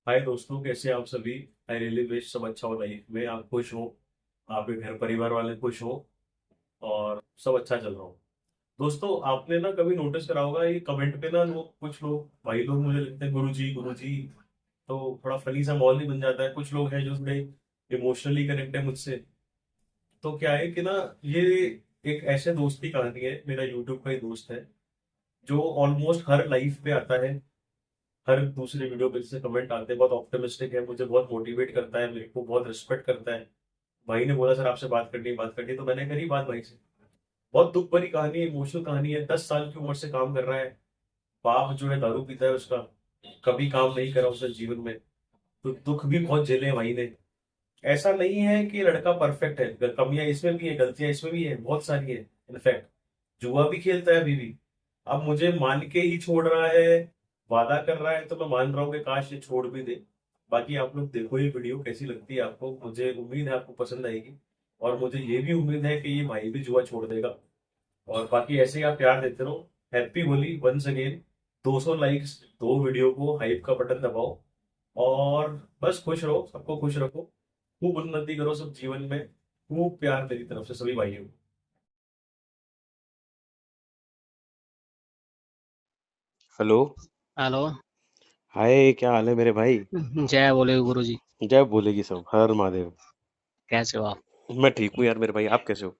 हाय दोस्तों, कैसे हैं आप सभी। आई रियली विश सब अच्छा हो लाइफ में, आप खुश हो, आपके घर परिवार वाले खुश हो और सब अच्छा चल रहा हो। दोस्तों, आपने ना कभी नोटिस करा होगा, ये कमेंट पे ना लोग, कुछ लोग भाई लोग मुझे लिखते हैं गुरु जी गुरु जी। तो थोड़ा फनी सा माहौल नहीं बन जाता है। कुछ लोग हैं जो थोड़े इमोशनली कनेक्ट है मुझसे। तो क्या है कि ना, ये एक ऐसे दोस्त की कहानी है। मेरा यूट्यूब का ही दोस्त है जो ऑलमोस्ट हर लाइफ पे आता है। हर दूसरे वीडियो पे से कमेंट आते हैं, बहुत ऑप्टिमिस्टिक है, मुझे बहुत मोटिवेट करता है, मेरे को बहुत रिस्पेक्ट करता है। भाई ने बोला सर आपसे बात करनी, तो मैंने करी बात भाई से। बहुत दुख भरी कहानी है, इमोशनल कहानी है। 10 साल की उम्र से काम कर रहा है। बाप जो है दारू पीता है उसका, कभी काम नहीं करा उसने जीवन में। तो दुख भी बहुत झेले हैं भाई ने। ऐसा नहीं है कि लड़का परफेक्ट है, कमियां इसमें भी है, गलतियां इसमें भी है, बहुत सारी है। इनफैक्ट जुआ भी खेलता है अभी भी। अब मुझे मान के ही छोड़ रहा है, वादा कर रहा है, तो मैं मान रहा हूँ कि काश ये छोड़ भी दे। बाकी आप लोग देखो ये वीडियो कैसी लगती है आपको, मुझे उम्मीद है आपको पसंद आएगी। और मुझे ये भी उम्मीद है कि ये भाई भी जुआ छोड़ देगा। और बाकी ऐसे ही आप प्यार देते रहो। Happy Holi once again. 200 likes, दो वीडियो को हाइप का बटन दबाओ। और बस खुश रहो, सबको खुश रखो, खूब उन्नति करो सब जीवन में। खूब प्यार मेरी तरफ से सभी भाइयों को। हेलो। हेलो। हाय, क्या हाल है मेरे भाई? जय बोले गुरु जी। जय बोलेगी सब, हर महादेव। कैसे हो आप? मैं ठीक हूँ यार मेरे भाई, आप कैसे हो?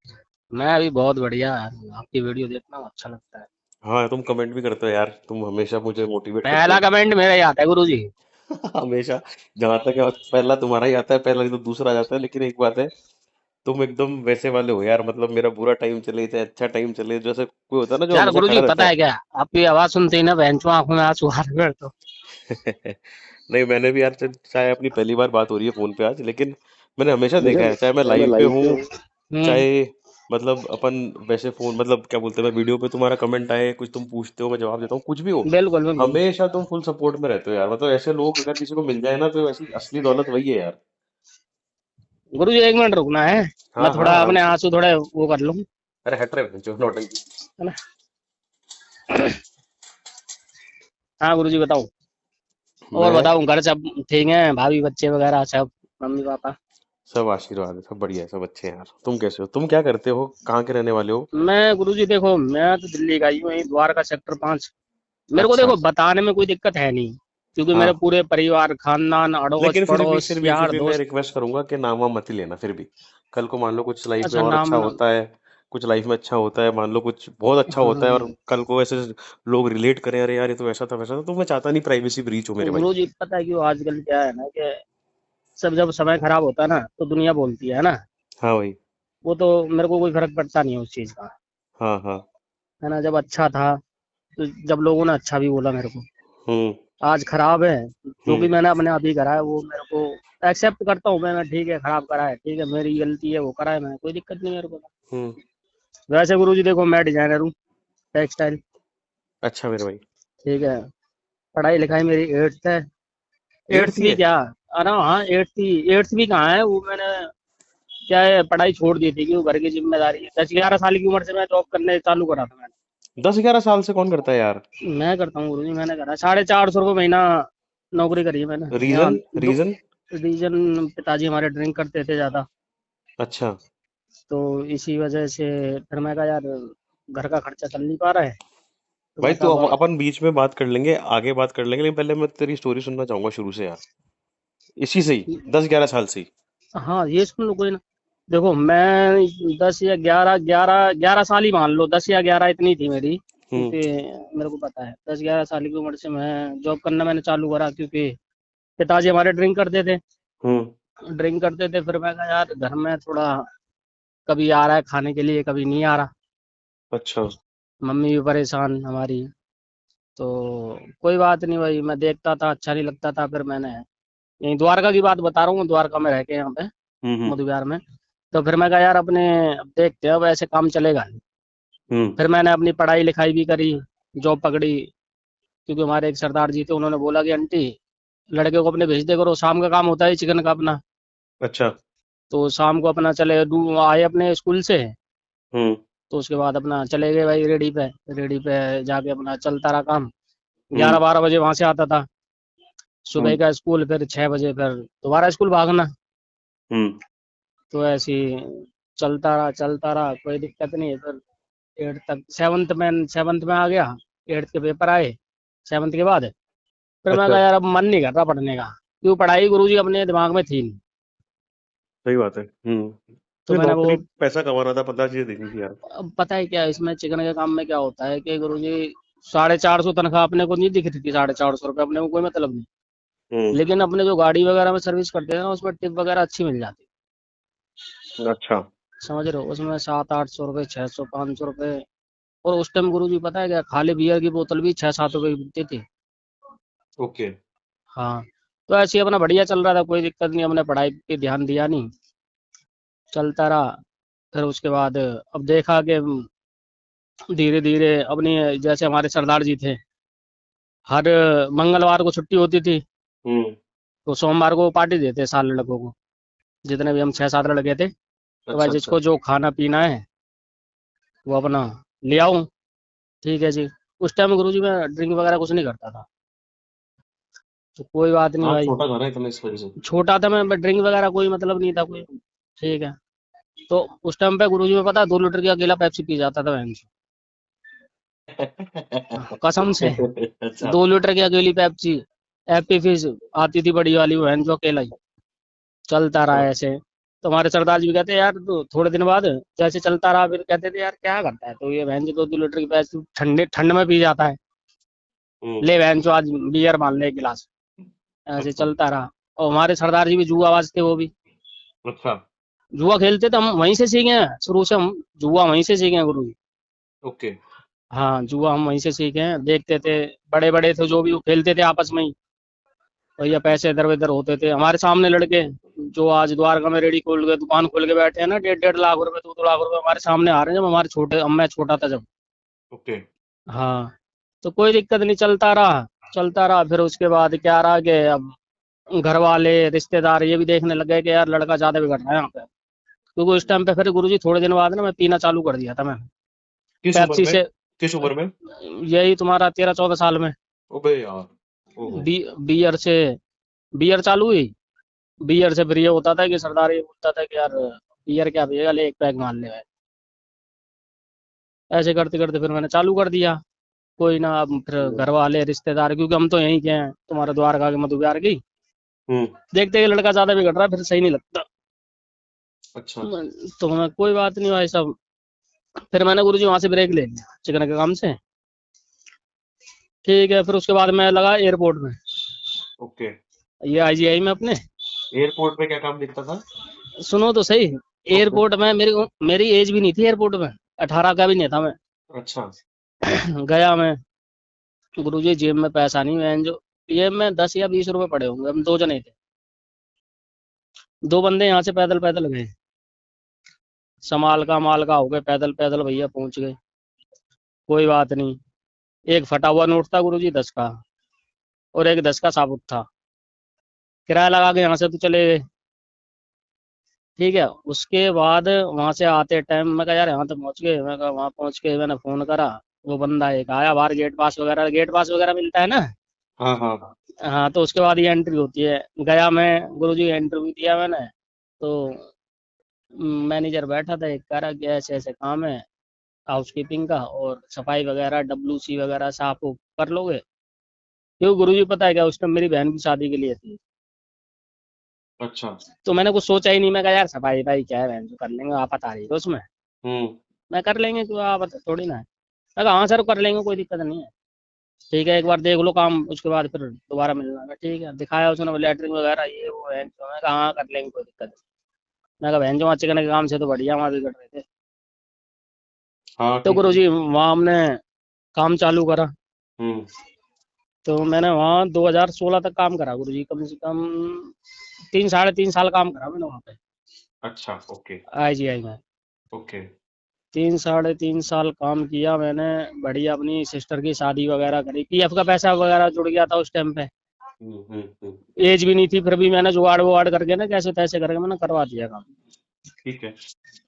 मैं अभी बहुत बढ़िया। आपकी वीडियो देखना अच्छा लगता है। हाँ, तुम कमेंट भी करते हो यार, तुम हमेशा मुझे मोटिवेट करते पहला हो। कमेंट मेरा ही आता है गुरु जी। हमेशा। जहां तक है पहला तुम्हारा ही आता है, पहला नहीं तो दूसरा आ जाता है, लेकिन एक बात है, तुम एकदम वैसे वाले हो यार। मतलब मेरा बुरा टाइम चले चाहे अच्छा टाइम चले, जैसे कोई होता है ना जो यार हमेशा गुरु जी खड़ा रहता पता है। है क्या, आपकी आवाज सुनते ही ना बहनचों आंखों में आंसू आ रहे हैं तो। नहीं, मैंने भी यार, चाहे अपनी पहली बार बात हो रही है फोन पे आज, लेकिन मैंने हमेशा मुझे देखा है, चाहे मैं चाहे मैं लाइव पे लाइव हूँ, पे हूँ। चाहे मतलब अपन वैसे फोन, मतलब क्या बोलते हैं, मैं वीडियो पे तुम्हारा कमेंट आए, कुछ तुम पूछते हो मैं जवाब देता हूँ, कुछ भी हो, बिल्कुल बिल्कुल। हमेशा तुम फुल सपोर्ट में रहते हो यार। मतलब ऐसे लोग अगर किसी को मिल जाए ना, तो ऐसी असली दौलत वही है यार। गुरु जी एक मिनट रुकना है। मैं हाँ हाँ, थोड़ा आराम अपने से। आंसू थोड़े वो कर लूँ, अरे हट रहे जो नौटंकी। है ना। हाँ गुरु जी बताओ। और मैं बताओ घर सब ठीक है, भाभी बच्चे वगैरह सब, मम्मी पापा? सब आशीर्वाद है, सब बढ़िया है, सब अच्छे हैं यार। तुम कैसे हो? तुम क्या करते हो? कहाँ के रहने वाले हो? मैं गुरु जी देखो, मैं तो दिल्ली का ही हूँ, यहीं द्वारका सेक्टर 5। मेरे को अच्छा। देखो बताने में कोई दिक्कत है नहीं, क्योंकि मेरे हाँ, पूरे परिवार खानदान अड़ोस लेकिन फिर भी पड़ोस फिर भी फिर यार भी मैं दोस्त। रिक्वेस्ट करूंगा कि नाम वाम मत ही लेना फिर भी। कल को मान लो कुछ लाइफ में अच्छा और नाम अच्छा ना। होता है, कुछ लाइफ में अच्छा होता है, मान लो कुछ बहुत अच्छा होता है, और हम्म, कल को ऐसे लोग रिलेट करें, अरे यार ये तो ऐसा था वैसा था, तो मैं चाहता नहीं प्राइवेसी ब्रीच हो मेरे भाई। गुरु जी पता है क्यों आजकल क्या है ना कि सब जब समय खराब होता है ना तो दुनिया बोलती है ना। हाँ भाई। वो तो मेरे को कोई फर्क पड़ता नहीं है उस चीज का, हाँ हाँ। है ना। जब अच्छा था तो जब लोगों ने अच्छा भी बोला मेरे को, हम्म। आज खराब है, जो भी हम्म। मैंने अपने आप ही करा है वो मेरे को एक्सेप्ट करता हूँ मैं, ठीक है खराब करा है, ठीक है मेरी गलती है, वो करा है मैं, कोई दिक्कत नहीं मेरे को। हम्म। वैसे गुरु जी देखो, मैं डिजाइनर हूँ, टेक्सटाइल। अच्छा मेरे भाई। ठीक है। पढ़ाई लिखाई मेरी एट्थ है। एट्थ एट्थ ही भी है? क्या, अरे हाँ एट्थ ही, एट्थ भी कहाँ है वो, मैंने क्या है पढ़ाई छोड़ दी थी कि वो घर की जिम्मेदारी है। 10-11 साल की उम्र से मैं जॉब करने चालू करा था मैंने। 10-11 साल से कौन करता है यार? मैं करता हूँ गुरु जी, मैंने करा 450 रुपये महीना नौकरी करी है मैंने यहाँ। रीजन? दो रीजन? रीजन, पिताजी हमारे ड्रिंक करते थे ज्यादा, अच्छा। तो इसी वजह से फिर मैं कहा यार घर का खर्चा चल नहीं पा रहा है, तो भाई मैं कहा तो अब। अपन बीच में बात कर लेंगे, आगे बात कर लेंगे, लेकिन पहले मैं तेरी स्टोरी सुनना चाहूंगा शुरू से यार। इसी से ही 10-11 साल से ही? हाँ ये सुन लो कोई ना। देखो मैं 10 या 11 11 11 साल ही मान लो, 10 या 11 इतनी थी मेरी, हम्म। क्योंकि मेरे को पता है 10-11 साल की उम्र से मैं जॉब करना मैंने चालू करा, क्योंकि पिताजी हमारे ड्रिंक करते थे। हम्म। फिर मैं कहा यार घर में थोड़ा, कभी आ रहा है खाने के लिए कभी नहीं आ रहा, अच्छा। मम्मी भी परेशान हमारी। तो कोई बात नहीं भाई, मैं देखता था अच्छा नहीं लगता था, फिर मैंने यही द्वारका की बात बता रहा हूँ, द्वारका में रह के यहाँ पे हम्म। मधु विहार में। तो फिर मैं कहा यार अपने, अब देखते हैं, अब ऐसे काम चलेगा नहीं। हम्म। फिर मैंने अपनी पढ़ाई लिखाई भी करी, जॉब पकड़ी, क्योंकि हमारे एक सरदार जी थे, उन्होंने बोला कि आंटी लड़के को अपने भेज दे करो, शाम का काम होता है चिकन का अपना। अच्छा। तो शाम को अपना चले आए अपने स्कूल से, हम्म। तो उसके बाद अपना चले गए भाई रेडी पे जाके अपना चलता रहा काम। हम्म। 11-12 बजे वहां से आता था, सुबह का स्कूल, फिर 6 बजे फिर दोबारा स्कूल भागना। हम्म। तो ऐसे ही चलता रहा, कोई दिक्कत नहीं। फिर 8 तक, सेवन्थ में आ गया। 8th के पेपर आए 7th के बाद। फिर मैं अच्छा। कहा यार अब मन नहीं कर रहा पढ़ने का, क्यों पढ़ाई गुरुजी अपने दिमाग में थी नहीं। सही बात है। तो तो मैंने वो, नौकरी, पैसा कमाना था, 15 चीजें देखनी थी यार। अब पता है क्या इसमें चिकन के काम में क्या होता है कि गुरुजी 450 तनख्वाह अपने को नहीं दिख रही थी, 450 रुपये अपने को कोई मतलब नहीं। हम्म। लेकिन अपने जो गाड़ी वगैरह में सर्विस करते हैं ना, उसमें टिप वगैरह अच्छी मिल जाती अच्छा। है, समझ रहे हो। उसमें 700-800 रुपये, 600-500 रुपये। और उस टाइम गुरुजी पता है क्या, खाली बियर की बोतल भी 6-7 रुपये की बिकती थी। ओके। हाँ। तो ऐसे ही अपना बढ़िया चल रहा था, कोई दिक्कत नहीं, हमने पढ़ाई पे ध्यान दिया नहीं, चलता रहा। फिर उसके बाद अब देखा कि धीरे धीरे अपनी, जैसे हमारे सरदार जी थे, हर मंगलवार को छुट्टी होती थी, हम्म। तो सोमवार को पार्टी देते सारे लड़कों को, जितने भी हम 6-7 लड़के थे। तो भाई अच्छा अच्छा। जिसको जो खाना पीना है वो अपना ले आओ। ठीक है जी। उस टाइम गुरुजी मैं ड्रिंक वगैरह कुछ नहीं करता था, तो कोई बात नहीं हाँ, भाई। छोटा था ना इतना, इस वजह से। छोटा था मैं, ड्रिंक वगैरह कोई मतलब नहीं था कोई। ठीक है। तो उस टाइम पे गुरुजी में पता है 2 लीटर की अकेला पेप्सी पी जाता था बहन से। कसम से। अच्छा। 2 लीटर की अकेली पेप्सी, एप्पी फिज आती थी बड़ी वाली, बहन जो अकेला ही चलता रहा अच्छा। है ऐसे। तो हमारे सरदार जी भी कहते यार, तो थोड़े दिन बाद जैसे चलता रहा, फिर कहते थे यार क्या करता है तो ये बहन जो 2-2 लीटर की पेप्सी ठंडे ठंड में पी जाता है, हम्म। ले बहन जो आज बियर मान ले एक गिलास। ऐसे अच्छा चलता रहा। और हमारे सरदार जी भी जुआबाज थे वो भी, अच्छा। जुआ खेलते थे, हम वहीं से सीखे हैं शुरू से, हम जुआ वहीं से सीखे हैं गुरु जी। ओके। हाँ, जुआ हम वहीं से सीखे हैं, देखते थे बड़े बड़े थे जो भी, वो खेलते थे आपस में ही। भैया पैसे इधर उधर होते थे हमारे सामने लड़के, जो आज द्वारका में रेडी खोल के दुकान खोल के बैठे हैं ना, 1.5-1.5 लाख रुपए, 2-2 लाख रुपए हमारे सामने आ रहे हैं, जब हमारे छोटे, अब मैं छोटा था जब। ओके। हाँ। तो कोई दिक्कत नहीं, चलता रहा चलता रहा। फिर उसके बाद क्या रहा कि अब घर वाले रिश्तेदार ये भी देखने लग गए कि यार लड़का ज्यादा बिगड़ रहा है यहाँ पे। क्योंकि उस टाइम पे फिर गुरुजी थोड़े दिन बाद ना मैं पीना चालू कर दिया था मैं, किस उम्र पेप्सी में? से। किस उम्र में? यही तुम्हारा 13-14 साल में। ओबे यार। ओहो। बियर से, बियर चालू हुई। बियर से फिर ये होता था कि सरदार ये बोलता था कि यार बियर क्या पिएगा, ले एक पैक मार ले भाई। ऐसे करते करते फिर मैंने चालू कर दिया। कोई ना, अब फिर घर वाले रिश्तेदार, क्योंकि हम तो यहीं के हैं तुम्हारे द्वारका के, मधु बिहार की। हम्म। देखते कि लड़का ज्यादा बिगड़ रहा है, फिर सही नहीं लगता। अच्छा। तो मैं कोई बात नहीं भाई साहब। फिर मैंने गुरुजी वहां से ब्रेक ले लिया चिकन के काम से। ठीक है। फिर उसके बाद मैं लगा एयरपोर्ट में, ओके। ये आईजीआई में अपने। एयरपोर्ट में क्या काम दिखता था? सुनो तो सही। ओके। एयरपोर्ट में मेरी एज भी नहीं थी एयरपोर्ट में, 18 का भी नहीं था मैं। अच्छा। गया मैं, गुरुजी जेब में पैसा नहीं है जो, जेब में 10 या 20 रुपए पड़े होंगे, हम दो जने थे। दो बंदे यहाँ से पैदल पैदल गए, समाल का माल का हो गए, पैदल पैदल भैया पहुंच गए। कोई बात नहीं। एक फटा हुआ नोट था गुरुजी 10 का, और एक 10 का साबुत था। किराया लगा के यहाँ से तो चले गए। ठीक है। उसके बाद वहां से आते टाइम मैं कहा यार यहाँ तो पहुंच गए, मैं कहा वहां पहुंच के मैंने फोन करा। वो बंदा एक आया बाहर, गेट पास वगैरह मिलता है ना। हाँ हाँ। हाँ, तो उसके बाद ये एंट्री होती है। गया मैं, गुरुजी इंटरव्यू दिया मैंने। तो मैनेजर बैठा था एक, कह रहा कि ऐसे ऐसे काम है हाउसकीपिंग का, और सफाई वगैरह WC वगैरह साफ उफ कर लोगे। क्यों गुरुजी पता है क्या, उस टाइम मेरी बहन की शादी के लिए थी। अच्छा। तो मैंने कुछ सोचा ही नहीं, मैं कहा यार सफाई भाई क्या है बहन, जो कर लेंगे, आप बता रही हो उसमें, हम्म। मैं कर लेंगे, क्यों आप थोड़ी ना है। मैं कहा हाँ सर कर लेंगे, कोई दिक्कत नहीं है। ठीक है, एक बार देख लो काम, उसके बाद फिर दोबारा मिलना। मैं ठीक है, दिखाया उसने लैटरिन वगैरह ये वो है, तो मैं कहा हाँ कर लेंगे, कोई दिक्कत नहीं। मैं कहा बहन जो वहाँ चिकन के काम से तो बढ़िया वहाँ बिगड़ रहे थे। हाँ तो ठीक है। गुरुजी वहाँ हमने काम चालू करा। हम्म। तो मैंने वहाँ 2016 तक काम करा गुरुजी, कम से कम 3-3.5 साल काम करा मैंने वहाँ पे, अच्छा। ओके। IGI में। ओके। 3-3.5 साल काम किया मैंने। बढ़िया, अपनी सिस्टर की शादी वगैरह करी, PF का पैसा वगैरह जुड़ गया था उस टाइम पे। हम्म। एज भी नहीं थी, फिर भी मैंने जुगाड़ वुगाड़ करके ना, कैसे तैसे करके मैंने करवा दिया काम। ठीक है।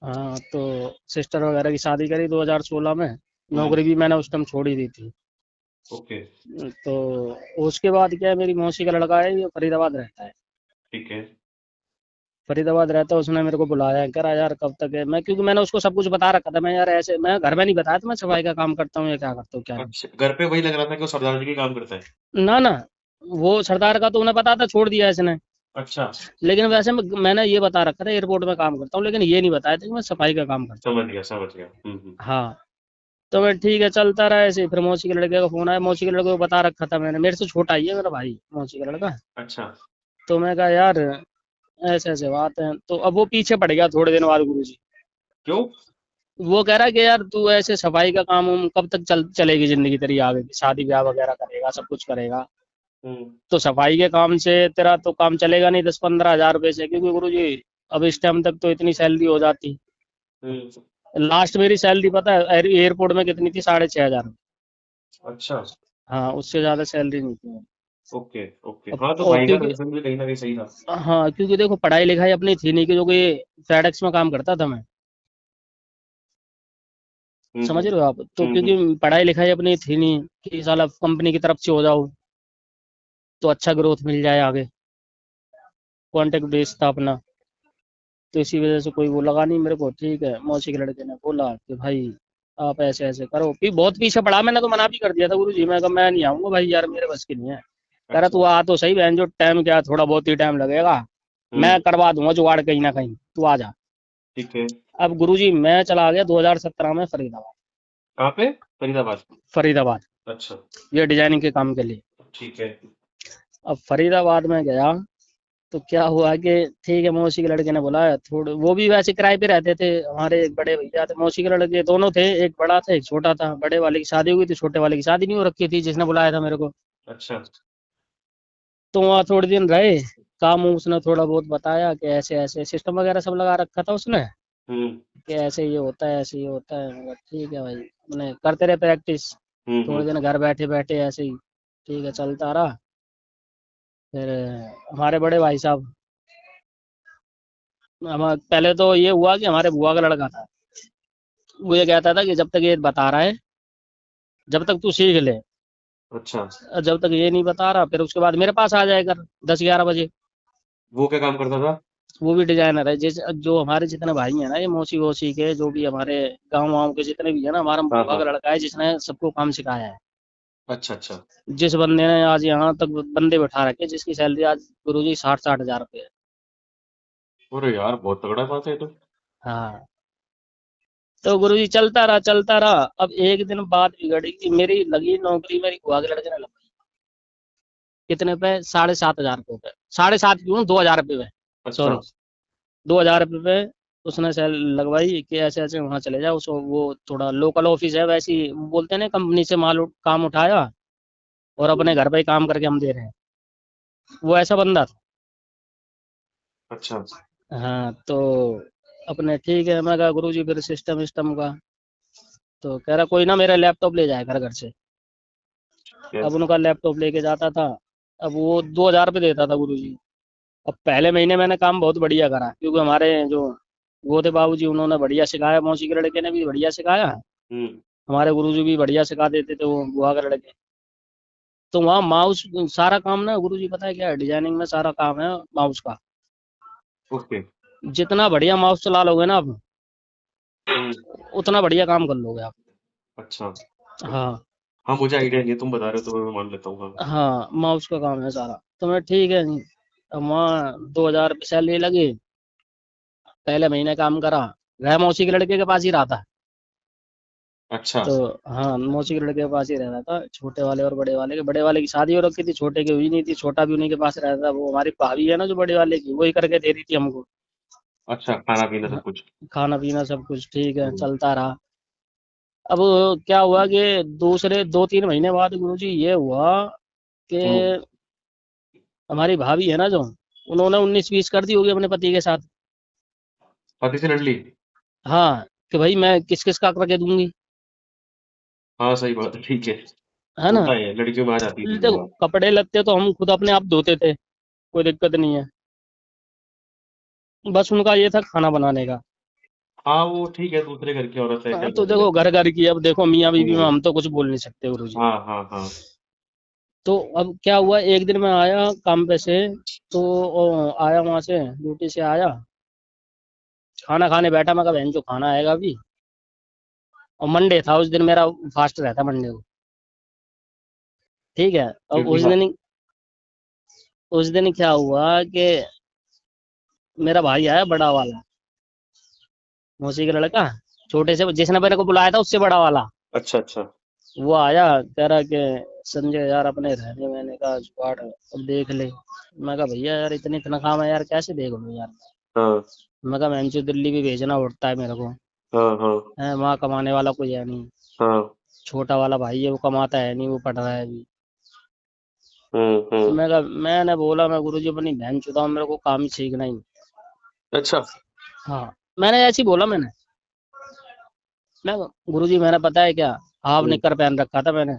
हाँ, तो सिस्टर वगैरह की शादी करी 2016 में। हम्म। नौकरी भी मैंने उस टाइम छोड़ ही दी थी। ओके। तो उसके बाद क्या है, मेरी मौसी का लड़का है, ये फरीदाबाद रहता है। ठीक है। फरीदाबाद रहता है, उसने मेरे को बुलाया, कह रहा यार कब तक है, मैं क्योंकि मैंने उसको सब कुछ बता रखा था, मैं यार ऐसे, मैं घर में नहीं बताया था मैं सफाई का काम करता हूँ या क्या करता हूँ क्या नहीं। अच्छा, घर पे वही लग रहा था कि वो सरदार जी के काम करता है। ना ना, वो सरदार का तो उन्हें पता था, छोड़ दिया इसने। अच्छा, लेकिन वैसे मैंने ये बता रखा था एयरपोर्ट में काम करता हूँ, लेकिन ये नहीं बताया था कि मैं सफाई का काम करता समझ गया, समझ गया। हूँ। हाँ। तो मैं ठीक है, चलता रहा ऐसे ही। फिर मौसी के लड़के का फोन आया, मौसी के लड़के को बता रखा था मैंने, मेरे से छोटा ही है मेरा भाई मौसी का लड़का। अच्छा। तो मैं कहा यार ऐसे ऐसे बात है, तो अब वो पीछे पड़ गया थोड़े दिन बाद गुरु जी। क्यों? वो कह रहा है कि यार तू ऐसे सफाई का काम कब तक चलेगी जिंदगी तेरी आगे की, शादी ब्याह वगैरह करेगा, सब कुछ करेगा, हम्म। तो सफाई के काम से तेरा तो काम चलेगा नहीं 10-15 हज़ार रुपए से, क्योंकि गुरु जी अब इस टाइम तक तो इतनी सैलरी हो जाती। हम्म। लास्ट मेरी सैलरी पता है एयरपोर्ट में कितनी थी? 6,500। अच्छा। हाँ, उससे ज्यादा सैलरी नहीं थी। Okay, okay. अब हाँ, तो और भाई का क्योंकि, रीजन भी कहीं ना कहीं सही था। हाँ क्योंकि देखो पढ़ाई लिखाई अपनी थी नहीं, कि जो कि फेडेक्स में काम करता था मैं, हम्म। समझ हम्म। रहे हो आप? तो हम्म। क्योंकि पढ़ाई लिखाई अपनी थी नहीं कि साला कंपनी की तरफ से हो जाओ तो अच्छा ग्रोथ मिल जाए आगे, कॉन्टेक्ट बेस था अपना। तो इसी वजह से कोई वो लगा नहीं मेरे को। ठीक है, मौसी के लड़के ने बोला कि भाई आप ऐसे ऐसे करो, फिर बहुत पीछे पड़ा, मैंने तो मना भी कर दिया था गुरु जी, मैं कहा मैं नहीं आऊंगा भाई, यार मेरे बस की नहीं है। कह रहा अच्छा। तू आ तो सही बहन, जो टाइम क्या, थोड़ा बहुत ही टाइम लगेगा, हम्म। मैं करवा दूंगा जुगाड़ कहीं ना कहीं, तू आ जा। ठीक है। अब गुरु जी मैं चला गया 2017 में फरीदाबाद। कहाँ पे? फरीदाबाद। फरीदाबाद, अच्छा। ये डिजाइनिंग के काम के लिए। ठीक है। अब फरीदाबाद में गया, तो क्या हुआ कि ठीक है, मौसी के लड़के ने बुलाया, थोड़े वो भी वैसे किराए पे रहते थे, हमारे एक बड़े भैया थे, मौसी के लड़के दोनों थे, एक बड़ा था एक छोटा था, बड़े वाले की शादी हुई थी, छोटे वाले की शादी नहीं हो रखी थी जिसने बुलाया था मेरे को। अच्छा। तो वहाँ थोड़े दिन रहे, काम वाम उसने थोड़ा बहुत बताया कि ऐसे ऐसे सिस्टम वगैरह सब लगा रखा था उसने, हम्म। कि ऐसे ये होता है ऐसे ये होता है। मैं कहा, ठीक है भाई, मैंने करते रहे प्रैक्टिस। हम्म। थोड़े दिन घर बैठे बैठे ऐसे ही, ठीक है, चलता रहा। फिर हमारे बड़े भाई साहब, हम पहले तो ये हुआ कि हमारे बुआ का लड़का था, वो ये कहता था कि जब तक ये बता रहा है, जब तक तू सीख ले, अच्छा। जब तक ये नहीं बता रहा, फिर उसके बाद मेरे पास आ जाएगा 10-11 बजे। वो क्या काम करता था? वो भी डिजाइनर है, जैसे जो हमारे जितने भाई हैं ना, ये मौसी वोसी के जो भी हमारे गाँव वाँव के जितने भी है ना, हमारा हाँ, बुआ हाँ। का लड़का है जिसने सबको काम सिखाया है। अच्छा, अच्छा। जिस बंदे ने आज यहाँ तक बंदे बैठा रखे, जिसकी सैलरी आज गुरु जी 60-60 हज़ार रुपये है। अरे यार, बहुत तगड़ा बात है ये तो। हाँ। तो गुरु जी चलता रहा चलता रहा। अब एक दिन बात बिगड़ी कि मेरी लगी नौकरी, मेरी बुआ के लड़के ने लगी कितने पे? 7,500 रुपये पे, 7.5 क्यों, 2,000 रुपये पे, अच्छा। सॉरी, 2,000 रुपये पे उसने सेल लगवाई कि ऐसे ऐसे वहां चले जाओ। उसको वो थोड़ा लोकल ऑफिस है, वैसे ही बोलते हैं ना, कंपनी से काम उठाया और अपने घर पे ही काम करके हम दे रहे हैं, वो ऐसा बंदा था। अच्छा। हाँ। तो अपने ठीक है, मैं कहा गुरु जी फिर सिस्टम विस्टम का, तो कह रहा कोई ना, मेरा लैपटॉप ले जाए घर घर से। अब यस। उनका लैपटॉप लेके जाता था। अब वो 2,000 रुपये देता था गुरु जी। अब पहले महीने मैंने काम बहुत बढ़िया करा, क्योंकि हमारे जो वो थे बाबूजी, उन्होंने बढ़िया सिखाया, मौसी के लड़के ने भी बढ़िया सिखाया, हम्म। हमारे गुरुजी भी बढ़िया सिखा देते थे, वो बुआ के लड़के। तो वहाँ माउस सारा काम ना गुरुजी, पता है क्या है, डिजाइनिंग में सारा काम है माउस का। ओके। जितना बढ़िया माउस चला लोगे ना आप, हम्म। उतना बढ़िया काम कर लोगे आप। अच्छा। हाँ। हाँ, मुझे आइडिया नहीं है, तुम बता रहे हो तो मैं मान लेता हूँ। हाँ। हाँ, माउस का काम है सारा। तो मैं ठीक है नहीं, अब वहाँ 2,000 रुपये सैलरी लगी। पहले महीने काम करा, रह मौसी के लड़के के पास ही रहा था। अच्छा। तो हाँ, मौसी के लड़के के पास ही रहता था, छोटे वाले और बड़े वाले के। बड़े वाले की शादी हो रखी थी, छोटे की हुई नहीं थी, छोटा भी उन्हीं के पास रहता था। वो हमारी भाभी है ना जो बड़े वाले की, वही करके दे रही थी हमको। अच्छा, खाना पीना हाँ, सब कुछ। खाना पीना सब कुछ ठीक है, हम्म। चलता रहा। अब क्या हुआ कि दूसरे 2-3 महीने बाद गुरुजी ये हुआ कि हम्म। हमारी भाभी है ना जो, उन्होंने 19-20 कर दी होगी अपने पति के साथ। पति से लड़ ली? हाँ, कि भाई मैं किस किस का करके दूंगी, हाँ, सही बात है, ठीक है। है ना? होता है, लड़कियों में आ जाती है चीजें। देखो हाँ। कपड़े लगते तो हम खुद अपने आप धोते थे, कोई दिक्कत नहीं है, बस उनका ये था खाना बनाने का। हाँ वो ठीक है, दूसरे घर की औरत है, क्या हाँ, तो बोल देखो लेते घर घर की, अब देखो मियाँ बीवी में हैं। हम तो कुछ बोल नहीं सकते गुरु जी। हाँ हाँ हाँ। तो अब क्या हुआ, एक दिन मैं आया काम पे से, तो आया वहां से ड्यूटी से आया, खाना खाने बैठा, मैं कहा बहन जो खाना आएगा अभी। और मंडे था उस दिन, मेरा फास्ट रहता मंडे को। ठीक है। और ड्यूटी का। उस दिन क्या हुआ कि मेरा भाई आया बड़ा वाला, मौसी का लड़का, छोटे से जिसने मेरे को बुलाया था उससे बड़ा वाला। अच्छा अच्छा। वो आया, कह रहा कि संजय यार अपने रहने, मैंने कहा जुगाड़ अब देख ले। मैं कहा भैया यार इतनी तनख्वाह में यार कैसे देख लूं यार। हाँ मैं कहा मैं दिल्ली भी भेजना पड़ता है मेरे को, हाँ हाँ है वहाँ कमाने वाला कोई है नहीं। हाँ। छोटा वाला भाई है वो कमाता है नहीं, वो पढ़ रहा है अभी। हम्म। मैंने बोला मैं गुरुजी अपनी बहन चुदा हूं, मेरे को काम ही सीखना ही नहीं। अच्छा। हाँ, मैंने ऐसे ही बोला मैंने। मैं गुरुजी मैंने पता है क्या, हाफ हम्म निकर पहन रखा था मैंने,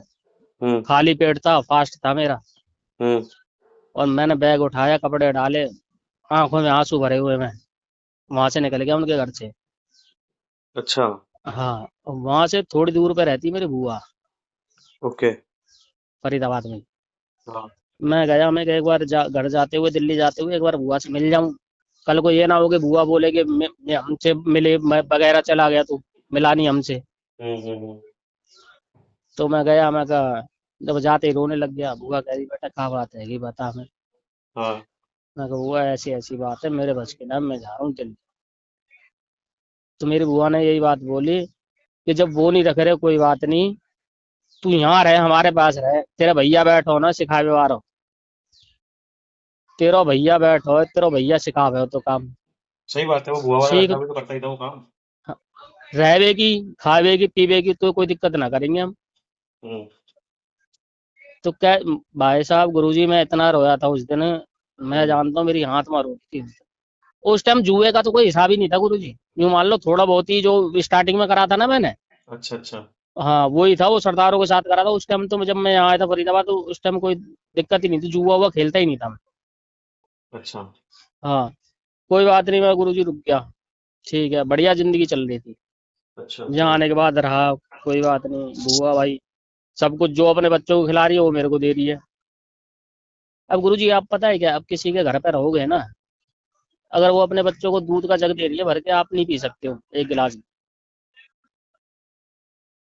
हम्म खाली पेट था, फास्ट था मेरा। हम्म। और मैंने बैग उठाया, कपड़े डाले, आंखों में आंसू भरे हुए मैं वहां से निकल गया उनके घर से। अच्छा। हाँ, वहां से थोड़ी दूर पे रहती मेरी बुआ, ओके। फरीदाबाद में। हाँ। मैं एक बार घर जाते हुए, दिल्ली जाते हुए एक बार बुआ से मिल जाऊं। कल को ये ना हो कि बुआ बोले कि हमसे मिले मैं वगैरह चला गया, तू मिला नहीं हमसे। हम्म। तो मैं गया, मैं कहा, जब जाते ही रोने लग गया। बुआ कह रही बेटा क्या बात है कि बता हमें। हाँ। मैं कहा बुआ ऐसी ऐसी बात है, मेरे बस की ना, मैं जा रहा हूँ दिल्ली। तो मेरी बुआ ने यही बात बोली कि जब वो नहीं रख रहे कोई बात नहीं, तू यहाँ रहे, हमारे पास रहे, तेरा भैया बैठो ना सिखावे वारो, तेरा भैया बैठो, तेरा भैया सिखावे हो तो काम सही बात है, वो बुआ वाला सीख। लड़का भी तो करता ही था वो काम। रहवे की, खावे की, पीवे की तो कोई दिक्कत ना करेंगे हम। हम्म। तो क्या भाई साहब, गुरुजी मैं इतना रोया था उस दिन, मैं हम्म। जानता हूँ मेरी हाथ मार रोती थी। उस टाइम जुए का तो कोई हिसाब ही नहीं था गुरुजी, यूं मान लो थोड़ा बहुत ही जो स्टार्टिंग में करा था ना मैंने। अच्छा अच्छा। हाँ वही था, वो सरदारों के साथ करा था उस टाइम। तो जब मैं यहाँ आया था फरीदाबाद, तो उस टाइम कोई दिक्कत ही नहीं थी, जुआ हुआ खेलता ही नहीं था मैं। अच्छा हाँ, कोई बात नहीं, मैं गुरुजी रुक गया। ठीक है, बढ़िया जिंदगी चल रही थी। अच्छा। यहाँ अच्छा। आने के बाद रहा, कोई बात नहीं, बुआ भाई सब कुछ जो अपने बच्चों को खिला रही है वो मेरे को दे रही है। अब गुरुजी आप पता है क्या, अब किसी के घर पे रहोगे ना, अगर वो अपने बच्चों को दूध का जग दे रही है भर के, आप नहीं पी सकते हो एक गिलास,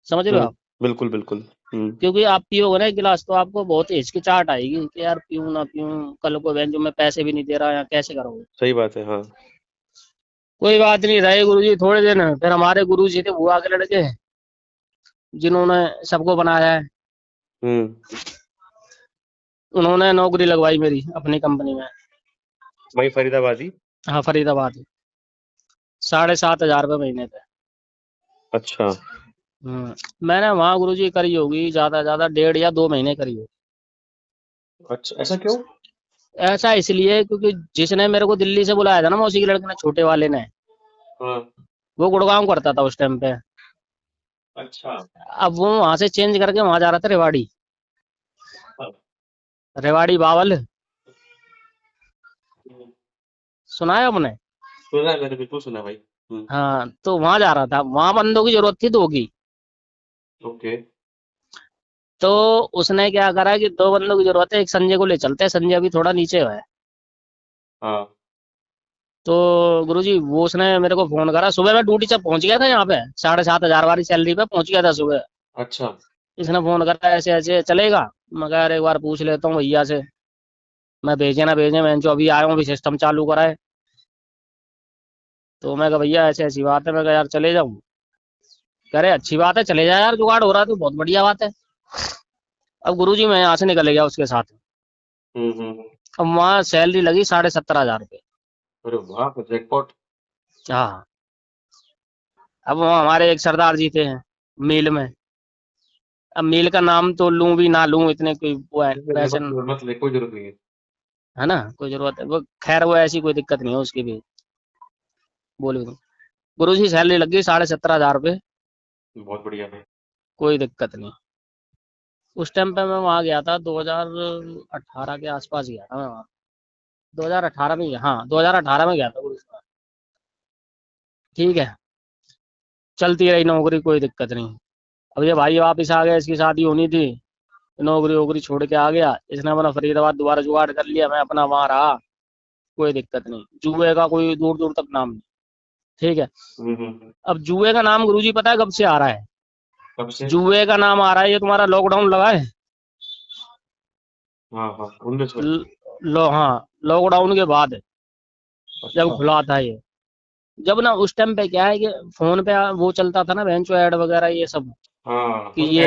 समझ रहे हो हम्म। आप। बिल्कुल बिल्कुल। हम्म। क्योंकि आप पियोगे ना एक गिलास, तो आपको बहुत हिचकिचाहट आएगी कि यार पीऊं ना पीऊं, कल को बहन जो मैं पैसे भी नहीं दे रहा, या कैसे करोगे। सही बात है हाँ। कोई बात नहीं, रहे गुरुजी थोड़े दिन। फिर हमारे गुरुजी थे बुआ के लड़के, जिन्होंने सबको बनाया है, हम्म। उन्होंने नौकरी लगवाई मेरी अपनी कंपनी में। वही फरीदाबादी। हाँ फरीदाबाद, 7,500 महीने थे। अच्छा मैंने वहाँ गुरुजी करी होगी ज्यादा से ज्यादा 1.5 या 2 महीने करी होगी। अच्छा। ऐसा क्यों? ऐसा इसलिए क्योंकि जिसने मेरे को दिल्ली से बुलाया था ना, मौसी के लड़के ने, छोटे वाले ने, हाँ। वो गुड़गांव करता था उस टाइम पे। अच्छा। अब वो वहां से चेंज करके वहां जा रहा था रेवाड़ी, हाँ। रेवाड़ी बावल, हम्म। सुना है आपने। सुना है, मैंने बिल्कुल सुना भाई। हाँ, तो वहां जा रहा था, वहां बंदों की जरूरत थी 2 की। ओके। तो उसने क्या करा कि 2 बंदों की जरूरत है, एक संजय को ले चलते हैं, संजय अभी थोड़ा नीचे है। हाँ। तो गुरुजी वो उसने मेरे को फोन करा, सुबह मैं ड्यूटी से पहुंच गया था यहाँ पे, 7,500 वाली सैलरी पे पहुंच गया था सुबह। अच्छा। इसने फोन करा ऐसे ऐसे चलेगा। मैं कहा यार एक बार पूछ लेता हूँ भैया से, मैं भेजे ना भेजे, मैं जो अभी आया हूँ अभी सिस्टम चालू करा है। तो मैं कहा भैया ऐसे ऐसी बात है, मैं कहा यार चले जाऊँ। कह रहे अच्छी बात है चले जा यार, जुगाड़ हो रहा है तो बहुत बढ़िया बात है। अब गुरुजी मैं यहाँ से निकल गया उसके साथ। हम्म। अब वहाँ सैलरी लगी 17,500 रुपये। अरे वाह, जैकपॉट। हाँ, अब वहाँ हमारे एक सरदार जी थे मिल में। अब मिल का नाम तो लूं भी ना लूं, इतने कोई वो है पैसे मत ले, कोई जरूरत नहीं है। है ना, कोई जरूरत है वो, खैर वो ऐसी कोई दिक्कत नहीं है उसकी भी, बोलो तो। गुरु जी सैलरी लग गई 17,500 रुपये, बहुत बढ़िया है। कोई दिक्कत नहीं। उस टाइम पे मैं वहाँ गया था 2018 के आसपास गया था मैं वहाँ। 2018 में गया, हाँ 2018 में गया था गुरु जी। ठीक है। चलती रही नौकरी, कोई दिक्कत नहीं। अब ये भाई वापिस आ गया, इसकी शादी होनी थी, नौकरी वोकरी छोड़ के आ गया, इसने अपना फरीदाबाद दोबारा जुगाड़ कर लिया, मैं अपना वहां रहा, कोई दिक्कत नहीं। जुए का कोई दूर दूर तक नाम नहीं। ठीक है। हम्म। अब जुए का नाम गुरुजी पता है कब से आ रहा है? कब से? जुए का नाम आ रहा है, ये तुम्हारा लॉकडाउन लगा है। हाँ हाँ, 19 में। हाँ, लॉकडाउन के बाद जब अच्छा। खुला था ये। जब ना उस टाइम पे क्या है कि फोन पे वो चलता था ना बेंचो ऐड वगैरह ये सब, हाँ, कि उस ये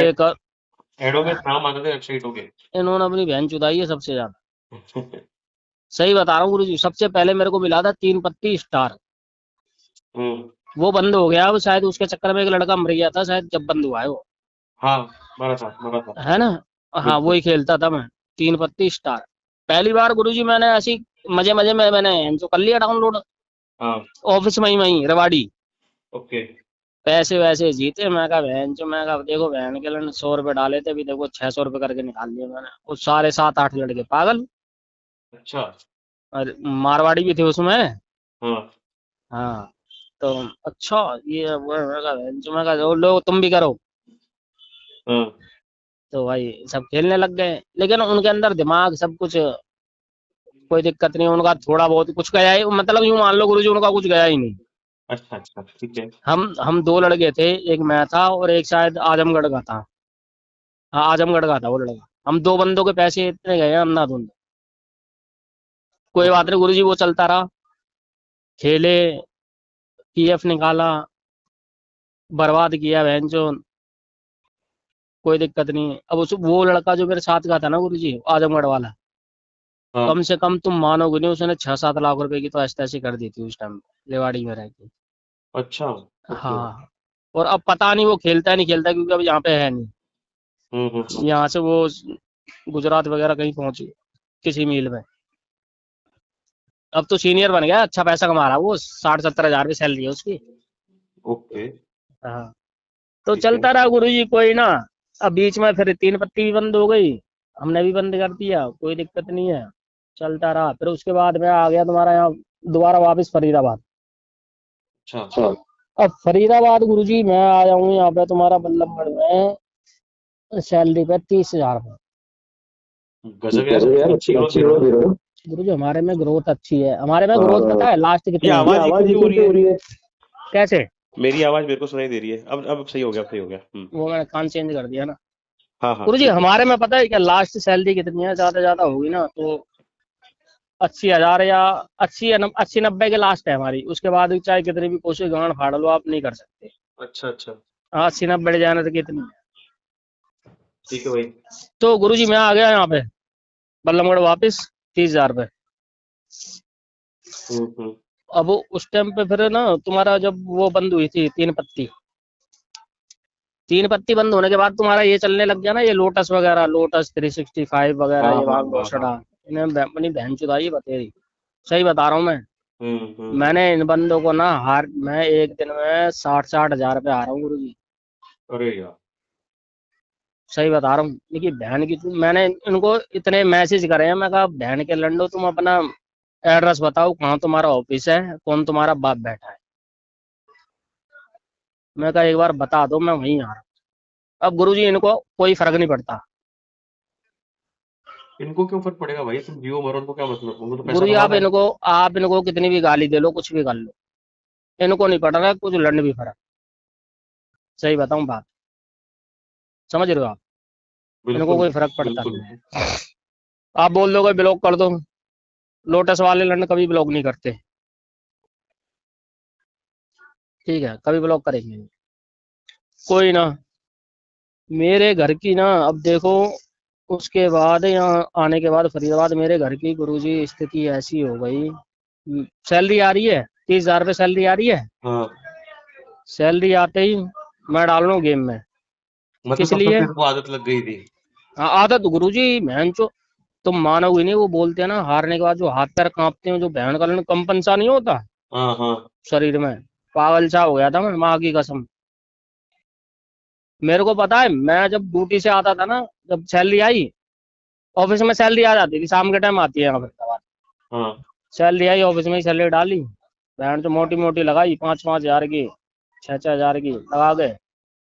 एडों के नाम आते थे वेबसाइटों के। इन्होंने अपनी बहन चुदाई है सबसे ज्यादा। सही बता रहा हूँ गुरु जी, सबसे पहले मेरे को मिला था 3 पत्ती स्टार, हम्म। वो बंद हो गया। वो शायद उसके चक्कर में एक लड़का मर गया था शायद, जब बंद हुआ है वो, हाँ, मरा था। है ना। हाँ, बिल्कुल। वही खेलता था मैं, 3 पत्ती स्टार। पहली बार गुरुजी मैंने ऐसी मजे मजे में मैंने जो कर लिया डाउनलोड, हाँ। ऑफिस में ही वहीं रवाड़ी। ओके। पैसे वैसे जीते, मैं कहा बहन जो, मैं कहा देखो बहन के लिए 100 रुपए डाले थे, अभी देखो 600 रुपए करके निकाल लिए मैंने। वो सारे 7 8 लड़के पागल, अच्छा। और मारवाड़ी भी थे उसमें। हाँ हाँ, तो अच्छा, ये मैं कहा बहन जो, मैं कहा लो तुम भी करो। हाँ। तो भाई सब खेलने लग गए, लेकिन उनके अंदर दिमाग सब कुछ, कोई दिक्कत नहीं। उनका थोड़ा बहुत कुछ गया ही, मतलब यूं मान लो गुरुजी उनका कुछ गया ही नहीं। अच्छा अच्छा, ठीक है। हम 2 लड़के थे, एक मैं था और एक शायद आजमगढ़ का था। हाँ, आजमगढ़ का था वो लड़का। हम 2 बंदों के पैसे इतने गए अंधाधुंध। कोई बात नहीं गुरुजी, वो चलता रहा, खेले, पीएफ निकाला, बर्बाद किया बहन जो, कोई दिक्कत नहीं। अब उस वो लड़का जो मेरे साथ का था ना गुरुजी, आजमगढ़ वाला, हाँ। कम से कम तुम मानोगे नहीं, उसने 6 7 लाख रुपए की तो ऐसी तैसी कर दी थी उस टाइम, रेवाड़ी में रह के। अच्छा। ओके। हाँ, और अब पता नहीं वो खेलता है नहीं खेलता, क्योंकि अब यहाँ पे है नहीं। हम्म। यहाँ से वो गुजरात वगैरह कहीं पहुंच गया, किसी मील में। अब तो सीनियर बन गया, अच्छा पैसा कमा रहा है वो, 60 70 हजार की सैलरी है उसकी। ओके। हाँ, तो ठीक है। चलता रहा गुरुजी, कोई ना। अब बीच में फिर 3 पत्ती भी बंद हो गई, हमने भी बंद कर दिया, कोई दिक्कत नहीं है। चलता रहा, फिर उसके बाद में आ गया तुम्हारा यहाँ दोबारा वापस फरीदाबाद। अच्छा। अब फरीदाबाद गुरुजी मैं आ जाऊँ यहाँ पे तुम्हारा बल्लभगढ़ में, सैलरी पे 30 हजार। गजब यार, मतलब अच्छी ग्रोथ दे रहे हो ना। गुरुजी हमारे में ग्रोथ अच्छी है, हमारे में ग्रोथ हाँ। पता है लास्ट ये कितनी है? आवाज ही क्यों हो रही है? कैसे? मेरी आवाज मेरे को सुनाई दे रही है। अब सही हो गया, अब सही हो गया। वो मैंने कान चेंज कर दिया ना। हाँ हाँ, गुरुजी ठीक है। हमारे में पता है क्या लास्ट सैलरी कितनी है? ज्यादा ज्यादा होगी ना तो 80 हजार, या 80 90 के लास्ट है हमारी। उसके बाद भी चाहे कितनी भी कोशिश गांड फाड़ लो, आप नहीं कर सकते। अच्छा अच्छा। हाँ, 80 90 जाने तो कितनी है। ठीक है भाई। तो गुरुजी मैं आ गया यहाँ पे बल्लभगढ़ वापस, 30 हजार पे। हम्म। अब उस टाइम पे फिर ना तुम्हारा जब वो बंद हुई थी 3 पत्ती, 3 पत्ती बंद होने के बाद तुम्हारा ये चलने लग गया ना, ये लोटस वगैरह, लोटस 365 वगैरह, हाँ ये हाँ भाग हाँ हाँ। घोषणा, इन्हें अपनी बहन चुदाई बतेरी। सही बता रहा हूँ मैं। हम्म। मैंने इन बंदों को ना मैं एक दिन में 60 60 हजार पे आ रहा हूँ गुरु जी। अरे यार। सही बता रहा हूँ, देखिए बहन की मैंने इनको इतने मैसेज करे हैं, मैं कहा बहन के लंडो तुम अपना एड्रेस बताओ, कहाँ तुम्हारा ऑफिस है, कौन तुम्हारा बाप बैठा है। मैं कहा एक बार बता दो, मैं वहीं आ रहा हूँ। अब गुरुजी इनको कोई फर्क नहीं पड़ता। इनको क्यों फर्क पड़ेगा भाई? तुम जियो मरो, उनको क्या मतलब, उनको तो पैसा गुरुजी कमाना है। आप इनको कितनी भी गाली दे लो, कुछ भी कर लो, इनको नहीं पड़ रहा कुछ लंड भी फर्क। सही बताऊं बात, समझ रहे हो आप? इनको बिल्कुल कोई फर्क पड़ता बिल्कुल। नहीं है। आप बोल दोगे ब्लॉक कर दो, लोटस वाले लंड कभी ब्लॉक नहीं करते। ठीक है, कभी ब्लॉक करेंगे नहीं। कोई ना, मेरे घर की ना, अब देखो उसके बाद यहाँ आने के बाद फरीदाबाद मेरे घर की गुरुजी स्थिति ऐसी हो गई। सैलरी आ रही है, 30 हजार पे सैलरी आ रही है। हाँ, सैलरी आते ही मैं डाल रहा हूँ गेम में। मतलब किस तब तक लिए? तेरे को आदत लग गई थी। हाँ, आदत गुरुजी बहन चो, तुम मानोगे नहीं, वो बोलते हैं ना हारने के बाद जो हाथ पैर कांपते हैं, जो बहन का कंपन सा नहीं होता हाँ हाँ। शरीर में, पागल सा हो गया था मैं, माँ की कसम। मेरे को पता है, मैं जब ड्यूटी से आता था ना, जब सैलरी आई, ऑफिस में सैलरी आ जाती थी, शाम के टाइम आती है यहाँ पर। हाँ। सैलरी आई, ऑफिस में ही सैलरी डाली, बहन तो मोटी मोटी लगाई 5 5 हजार की, 6-6 हजार की लगा के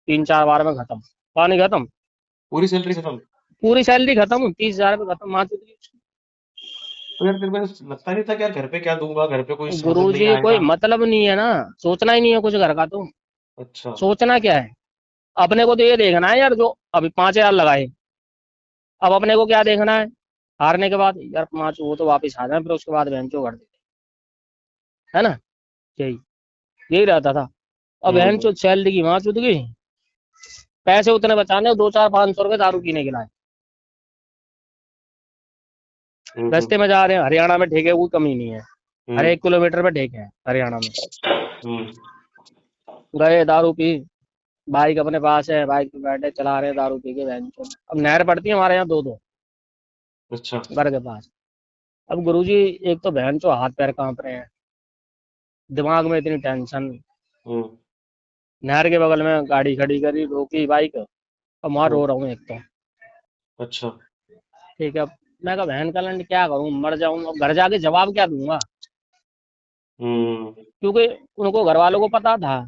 3-4 बार में खत्म, पानी खत्म, पूरी सैलरी खत्म। पूरी सैलरी खत्म, 30 हजार में खत्म। माँ चुद तो यार तेरे को ऐसा लगता नहीं था कि यार घर पे क्या दूंगा, घर पे कोई समझ नहीं गुरुजी, कोई आएगा? मतलब नहीं है ना, सोचना ही नहीं है कुछ घर का। तो अच्छा। सोचना क्या है, अपने को तो ये देखना है यार, जो अभी 5 हजार लगाए, अब अपने को क्या देखना है, हारने के बाद यार 5 वो तो वापस आ जाए, फिर उसके बाद बहन चो कर देते, है ना, यही यही रहता था। अब बहन हम्म चो सैलरी की माँ चुद गई, पैसे उतने बचाने 2-4-500 रुपए दारू पीने के लाए। हम्म रास्ते में जा रहे हैं, हरियाणा में ठेके कोई कमी नहीं है, हर हम्म 1 किलोमीटर पे ठेके हैं हरियाणा में। हम्म गए दारू पी, बाइक अपने पास है, बाइक पे बैठे चला रहे हैं दारू पी के बहन चो। अब नहर पड़ती है हमारे यहाँ दो दो अच्छा। घर के पास। अब गुरुजी, एक तो बहन चो हाथ पैर कांप रहे हैं, दिमाग में इतनी टेंशन, हम्म नहर के बगल में गाड़ी खड़ी करी, रोकी बाइक, अब वहां हम्म रो रहा हूँ एक तो। अच्छा। ठीक है, अब मैं कहा बहन का लंड क्या करूँ, मर जाऊं, अब घर जाके जवाब क्या दूंगा, हम्म क्योंकि उनको घर वालों को पता था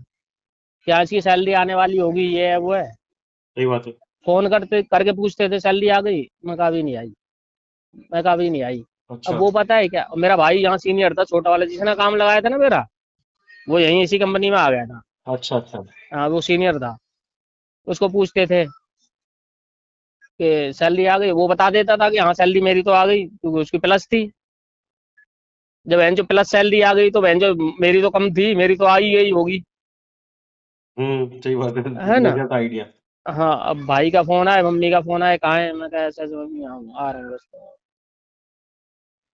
कि आज की सैलरी आने वाली होगी, ये है वो है। सही बात है। फोन करते करके पूछते थे सैलरी आ गई, मैं कहा अभी नहीं आई, मैं कहा अभी नहीं आई। अब अच्छा। वो पता है क्या, मेरा भाई यहाँ सीनियर था, छोटा वाला जिसने काम लगाया था ना मेरा, वो यहीं इसी कंपनी में आ गया था। अच्छा अच्छा। हाँ, वो सीनियर था, उसको पूछते थे कि सैलरी आ गई, वो बता देता था कि हाँ सैलरी मेरी तो आ गई, क्योंकि उसकी प्लस थी। जब बहन जो प्लस सैलरी आ गई तो बहन जो मेरी तो कम थी, मेरी तो आई गई होगी, सही बात है। है ना। लग जाता आइडिया। हाँ, अब भाई का फोन आया, मम्मी का फोन आया, कहाँ है, मैं कहा ऐसे ऐसे मम्मी आ रहे हैं बस।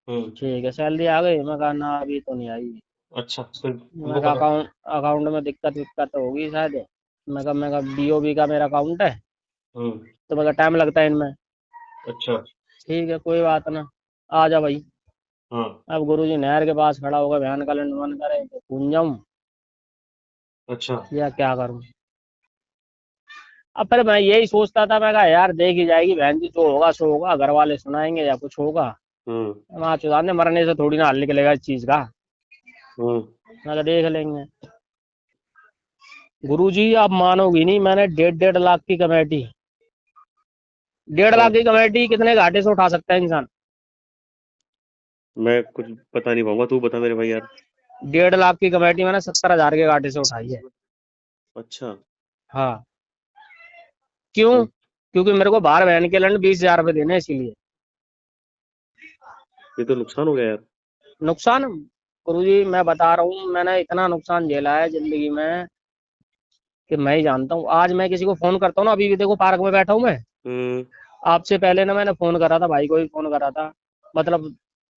हम्म ठीक है, सैलरी आ गई, मैं कहा ना अभी तो नहीं आई। अच्छा, फिर मैं तुमको कहा पता। अकाउंट अकाउंट में दिक्कत विक्कत होगी शायद। मैं कहा बीओबी का मेरा अकाउंट है, हम्म तो मैं टाइम लगता है इनमें। अच्छा। ठीक है, कोई बात ना, आ जा भाई। हाँ। अब गुरुजी नहर के पास खड़ा होकर बयान का लंड मन करे तो कूद जाऊं अच्छा। या क्या करूं। अब फिर मैं यही सोचता था, मैं कहा यार देख ही जाएगी बहन जी, जो होगा सो होगा, घर वाले सुनाएंगे या कुछ होगा, हम्म वहां चुदाने मरने से थोड़ी ना हल निकलेगा इस चीज का। हम्म मैं कहा देख लेंगे। गुरुजी आप मानोगी नहीं, मैंने 1.5 लाख की कमेटी, 1.5 लाख हाँ। की कमेटी कितने घाटे से उठा सकता है इंसान। मैं कुछ बता नहीं पाऊंगा, तू बता मेरे भाई यार। 1.5 लाख की कमेटी मैंने 70 हजार के घाटे से उठाई है। अच्छा। हाँ, क्यों, हम्म, क्योंकि मेरे को बाहर बहन के लंड 20 हजार रुपये देने हैं, इसीलिए। ये तो नुकसान हो गया यार। नुकसान, गुरुजी मैं बता रहा हूँ, मैंने इतना नुकसान झेला है जिंदगी में कि मैं ही जानता हूँ। आज मैं किसी को फोन करता हूँ ना, अभी भी देखो पार्क में बैठा हूँ मैं, हम्म आपसे पहले ना मैंने फोन करा था, भाई को भी फोन करा था, मतलब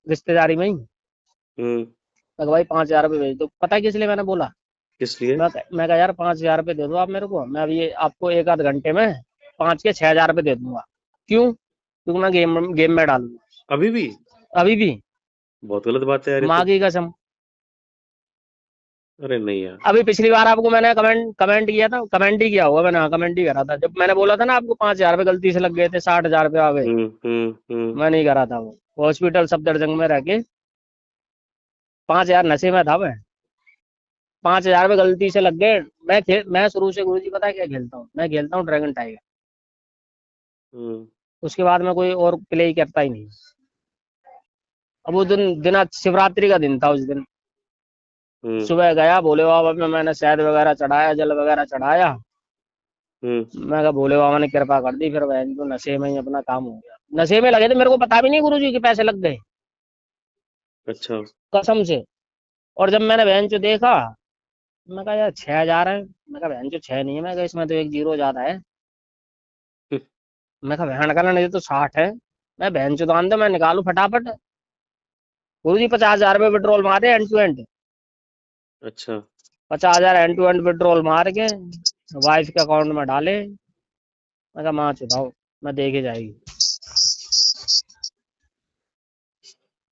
रिश्तेदारी में ही। हम्म मैं कहा भाई 5 हजार रुपये भेज दो, पता है किस लिए मैंने बोला, किस लिए? मैं कहा यार 5 हजार रुपये दे दो आप मेरे को, मैं अभी आपको 1 आध घंटे में 5 के 6 हजार रुपये दे दूंगा। क्यों, क्योंकि मैं गेम गेम में डालूंगा। अभी भी? अभी भी, बहुत गलत बात है यार ये माँ तो। की कसम। अरे नहीं यार। अभी पिछली बार आपको मैंने कमेंट कमेंट किया था, कमेंट ही किया होगा मैंने, हाँ कमेंट ही करा था, जब मैंने बोला था ना आपको 5 हजार रुपये गलती से लग गए थे, 60 हजार रुपये आ गए। मैं नहीं करा था वो हॉस्पिटल सफदरजंग में रह के, 5 हजार नशे में था मैं, 5 हजार रुपये गलती से लग गए। मैं शुरू से गुरुजी पता है क्या खेलता हूँ, मैं खेलता हूँ ड्रैगन टाइगर, हम्म उसके बाद मैं कोई और प्ले ही करता ही नहीं। अब वो दिन आज शिवरात्रि का दिन था, उस दिन हम्म सुबह गया भोले बाबा में, मैंने शहद वगैरह चढ़ाया, जल वगैरह चढ़ाया। हम्म मैं कहा भोले बाबा ने कृपा कर दी, फिर बहन तो नशे में ही अपना काम हो गया, नशे में लगे थे, मेरे को पता भी नहीं गुरुजी के पैसे लग गए, अच्छा। कसम से। और जब मैंने बहन जो देखा, मैं कहा यार 6 हजार है, मैं कहा बहन जो 6 नहीं है, मैं कहा इसमें तो एक जीरो ज्यादा है। मैं कहा बहन का ना, नहीं तो 60 है। मैं बहन चो दे, मैं निकालू फटाफट। गुरुजी 50 हजार रुपये पेट्रोल मारे एंड टू एंड, अच्छा। 50 हजार एंड टू एंड पेट्रोल मार के वाइफ के अकाउंट में डाले। मैं कहा माँ चुदाओ, मैं देखे जाएगी।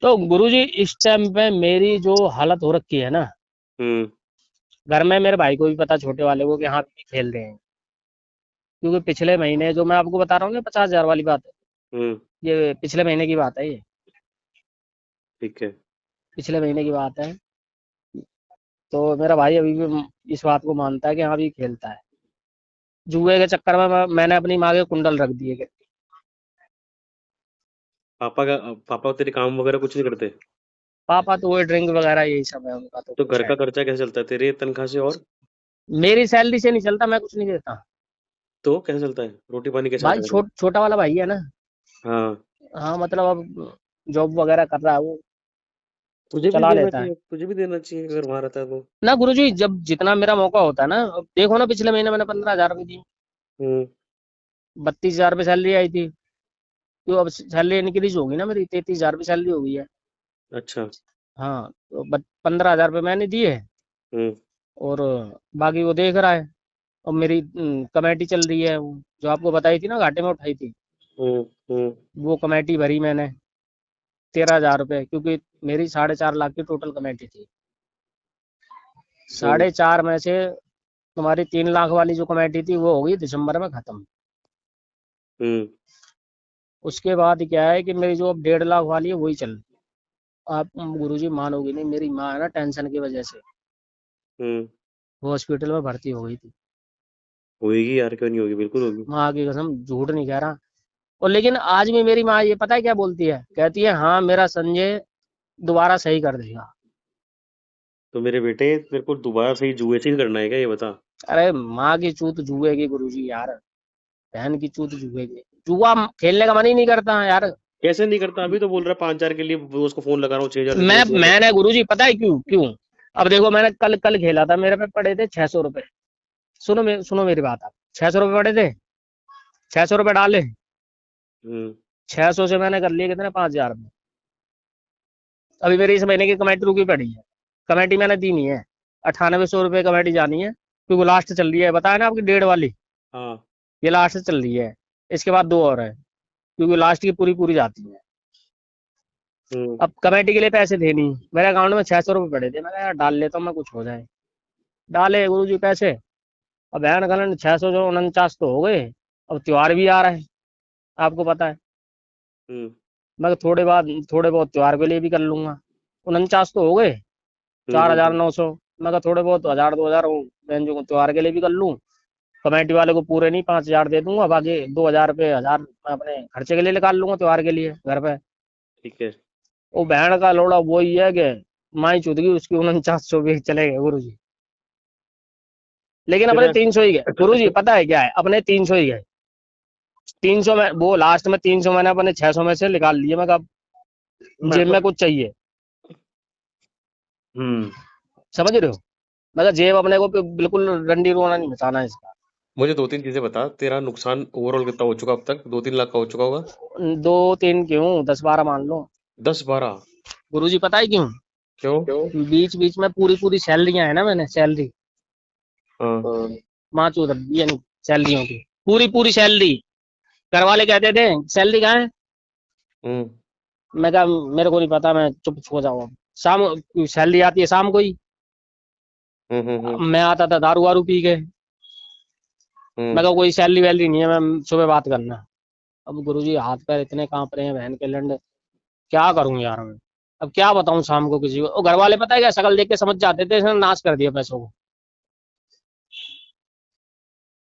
तो गुरुजी इस टाइम पे मेरी जो हालत हो रखी है ना, हम्म घर में मेरे भाई को भी पता, छोटे वाले को, कि हाँ भी खेल रहे हैं, क्योंकि पिछले महीने जो मैं आपको बता रहा हूँ 50 हजार वाली बात है, हम्म ये पिछले महीने की बात है, ये ठीक है। पिछले महीने की बात है। तो मेरा भाई अभी भी इस बात को मानता है कि हाँ भी खेलता है। जुए के चक्कर में मैंने अपनी माँ के कुंडल रख दिए। पापा तेरे काम वगैरह कुछ नहीं करते? पापा तो वही ड्रिंक वगैरह यही सब है उनका, तो तो कुछ घर है का नहीं। खर्चा कैसे चलता है तेरे तनख्वाह से? और मेरी सैलरी से नहीं चलता, मैं कुछ नहीं देता। तो कैसे चलता है? रोटी पानी कैसे भाई आता है तेरा? छोटा वाला भाई है ना। हाँ, हाँ मतलब अब जॉब वगैरह कर रहा है वो, तुझे भी चला देना लेता है। चाहिए, तुझे भी देना चाहिए अगर वहां रहता है तो। ना गुरुजी, जब जितना मेरा मौका होता है ना, अब देखो ना पिछले महीने मैंने 15,000 रुपये दी। हम्म। 32,000 रुपये सैलरी आई थी। तो अब सैलरी इंक्रीज होगी ना, मेरी 33,000 रुपये सैलरी हो गई है। अच्छा। हाँ तो 15,000 रुपये मैंने दिए। हम्म। और बाकी वो देख रहा है। और मेरी कमेटी चल रही है, वो जो आपको बताई थी ना, घाटे में उठाई थी, हम्म। हम्म। वो कमेटी भरी मैंने 13,000 रुपये, क्योंकि मेरी 4.5 लाख की टोटल कमेटी थी। हम्म। 4.5 में से तुम्हारी 3 लाख वाली जो कमेटी थी वो हो गई दिसंबर में खत्म। हम्म। उसके बाद क्या है कि मेरी जो अब 1.5 लाख वाली है वही चल रही है। आप गुरुजी मानोगे नहीं, मेरी माँ है ना, टेंशन की वजह से हम्म। वो हॉस्पिटल में भर्ती हो गई थी। होगी यार, क्यों नहीं होगी, बिल्कुल होगी। माँ की कसम, झूठ नहीं कह रहा। और लेकिन आज भी मेरी माँ ये पता है क्या बोलती है, कहती है हाँ मेरा संजय दोबारा सही कर देगा। तो मेरे बेटे, तेरे को दोबारा सही जुए से ही करना है क्या, ये बता? अरे माँ की चूत जुए की गुरुजी यार, बहन की चूत जुए की। जुआ खेलने का मन ही नहीं करता है यार। कैसे नहीं करता? अभी तो बोल रहा है 5,000 के लिए दोस्त को फोन लगा रहा हूँ, 6,000 दे दूंगा, मैंने गुरुजी पता है क्यों क्यों। अब देखो मैंने कल कल खेला था, मेरे पे पड़े थे 600 रुपए। सुनो मेरी बात, आप 600 रुपए पड़े थे, 600 रुपए डाले। हम्म। 600 से मैंने कर लिए कितने, 5,000 में। अभी मेरी इस महीने की कमेटी रुकी पड़ी है। कमेटी मैंने दी नहीं है। 9800 रुपये कमेटी जानी है, क्योंकि लास्ट चल रही है, बताया ना आपकी 1.5 वाली, हाँ। ये लास्ट चल रही है। इसके बाद 2 और है, क्योंकि लास्ट की पूरी पूरी जाती है। हम्म। अब कमेटी के लिए पैसे थे नहीं, मेरे अकाउंट में 600 रुपये पड़े थे, मैं कहा यार डाल लेता हूँ मैं, कुछ हो जाए। डाले गुरु जी पैसे। अब बहन कलन 600 जो 49 तो हो गए। अब त्योहार भी आ रहा है, आपको पता है। हम्म। मैं थोड़े बहुत त्योहार के लिए भी कर लूंगा। 49 तो हो गए, हम्म। 4,900। मैं कहा थोड़े बहुत 1,000 2,000 बहन जो त्योहार के लिए भी कर लूँ। कमेटी वाले को पूरे नहीं 5,000 दे दूंगा, बाकी 2,000 रुपये 1,000 मैं अपने खर्चे के लिए निकाल लूंगा त्योहार के लिए घर पे। ठीक है। वो बहन का लोड़ा वही है कि माई चुद गई उसकी, 49 भी चले गए गुरु जी। लेकिन अपने तेरा 300 ही गए गुरु जी, पता है क्या है, अपने 300 ही गए। 300 में वो लास्ट में 300 मैंने अपने 600 में से निकाल लिए। मैं कहा मैं जेब तो में कुछ चाहिए, हम्म। समझ रहे हो। मैं कहा जेब अपने को बिल्कुल रंडी रोना नहीं मचाना है इसका। मुझे 2-3 चीजें बता, तेरा नुकसान ओवरऑल कितना हो चुका अब तक? 2-3 लाख का हो चुका होगा। 2 3 क्यों, 10 12 मान लो। 10-12? गुरु जी पता है क्यों। क्यों? बीच बीच में पूरी पूरी सैलरियां है ना, मैंने सैलरी हाँ। माँ चूत दिया नहीं, सैलरियों की पूरी पूरी सैलरी। घर वाले कहते थे सैलरी कहाँ है। हम्म। मैं कहा मेरे को नहीं पता, मैं चुप हो जाऊँ। शाम सैलरी आती है शाम को ही। हम्म। हम्म। मैं आता था दारू वारू पी के। मैं हम्म। कहा कोई सैलरी वैलरी नहीं है, मैं सुबह बात करना। अब गुरुजी हाथ पैर इतने कांप रहे हैं बहन के लंड, क्या करूं यार मैं। अब क्या बताऊं शाम को किसी को। और घर वाले पता है क्या, शकल देख के समझ जाते थे इसने नाश कर दिया पैसों को,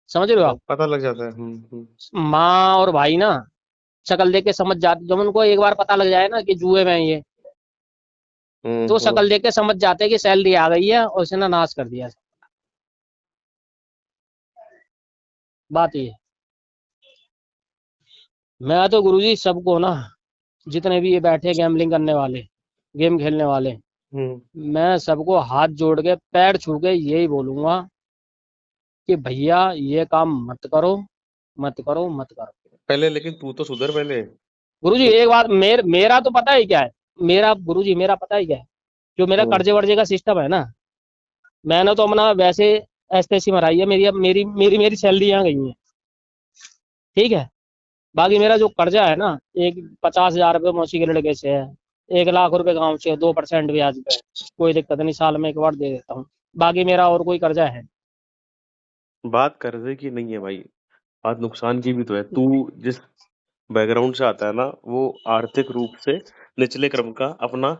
समझ रहे हो आप। पता लग जाता है। माँ और भाई ना शकल देख के समझ जाते, जब उनको एक बार पता लग जाए ना कि जुए में है ये, तो हम्म। शकल देख के समझ जाते हैं कि सैलरी आ गई है और इसने नाश कर दिया। बात ये है। मैं तो गुरुजी सबको ना, जितने भी ये बैठे गैम्बलिंग करने वाले, गेम खेलने वाले, हम्म। मैं सबको हाथ जोड़ के पैर छू के यही बोलूंगा कि भैया ये काम मत करो, मत करो, मत करो। पहले लेकिन तू तो सुधर पहले। गुरुजी तू एक बात, मेरा तो पता है क्या है। मेरा गुरुजी मेरा पता है क्या है, जो मेरा हम्म। कर्जे वर्जे का सिस्टम है ना, मैंने तो अपना वैसे एसटीसी मराई है। मेरी अब मेरी सैलरी यहाँ गई है, ठीक है। बाकी मेरा जो कर्जा है ना, एक 50,000 रुपये मौसी के लड़के से है, 1 लाख रुपए गाँव से, 2% ब्याज पे। कोई दिक्कत नहीं, साल में एक बार दे देता हूँ। बाकी मेरा और कोई कर्जा है। बात कर्जे की नहीं है भाई, बात नुकसान की भी तो है। तू जिस बैकग्राउंड से आता है ना, वो आर्थिक रूप से निचले क्रम का अपना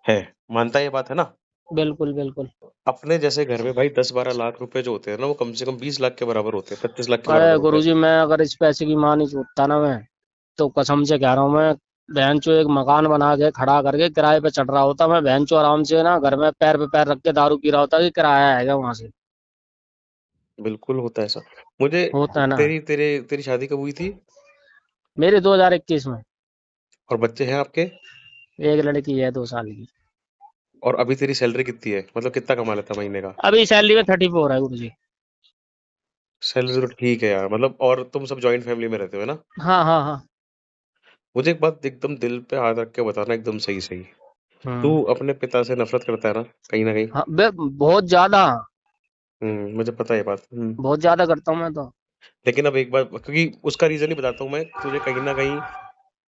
है। मानता है ये बात, है ना? बिल्कुल बिल्कुल। अपने जैसे घर में भाई 10-12 लाख रुपए जो होते हैं ना, वो कम से कम 20 लाख के बराबर होते हैं, 25 लाख के अरे बराबर होते हैं। गुरुजी, मैं अगर इस पैसे की माँ नहीं छूटता ना, मैं तो कसम से कह रहा हूँ, मैं बहन चो एक मकान बना के खड़ा करके किराए पे चढ़ रहा होता। मैं बहन चो आराम से ना घर में पैर पे पैर रख के दारू पी रहा होता कि किराया आएगा वहां से। बिल्कुल होता है ऐसा। मुझे होता है ना। तेरी तेरे तेरी शादी कब हुई थी? मेरे 2021 में। और बच्चे हैं आपके? एक लड़की है 2 साल की। और अभी तेरी सैलरी कितनी है, मतलब कितना कमा लेता है महीने का? अभी सैलरी में 34 है गुरुजी। सैलरी तो ठीक है यार, मतलब। और तुम सब जॉइंट फैमिली में रहते हो, है ना? हाँ हाँ हाँ। मुझे एक बात एकदम दिल पे हाथ रख के बताना, एकदम सही सही। तू हम्म। अपने पिता से नफरत करता है ना, कहीं ना कहीं? हाँ बहुत ज्यादा। मुझे पता है ये बात। बहुत ज्यादा करता हूँ मैं तो। लेकिन अब एक बार, क्योंकि उसका रीजन ही बताता हूँ मैं तुझे, कहीं ना कहीं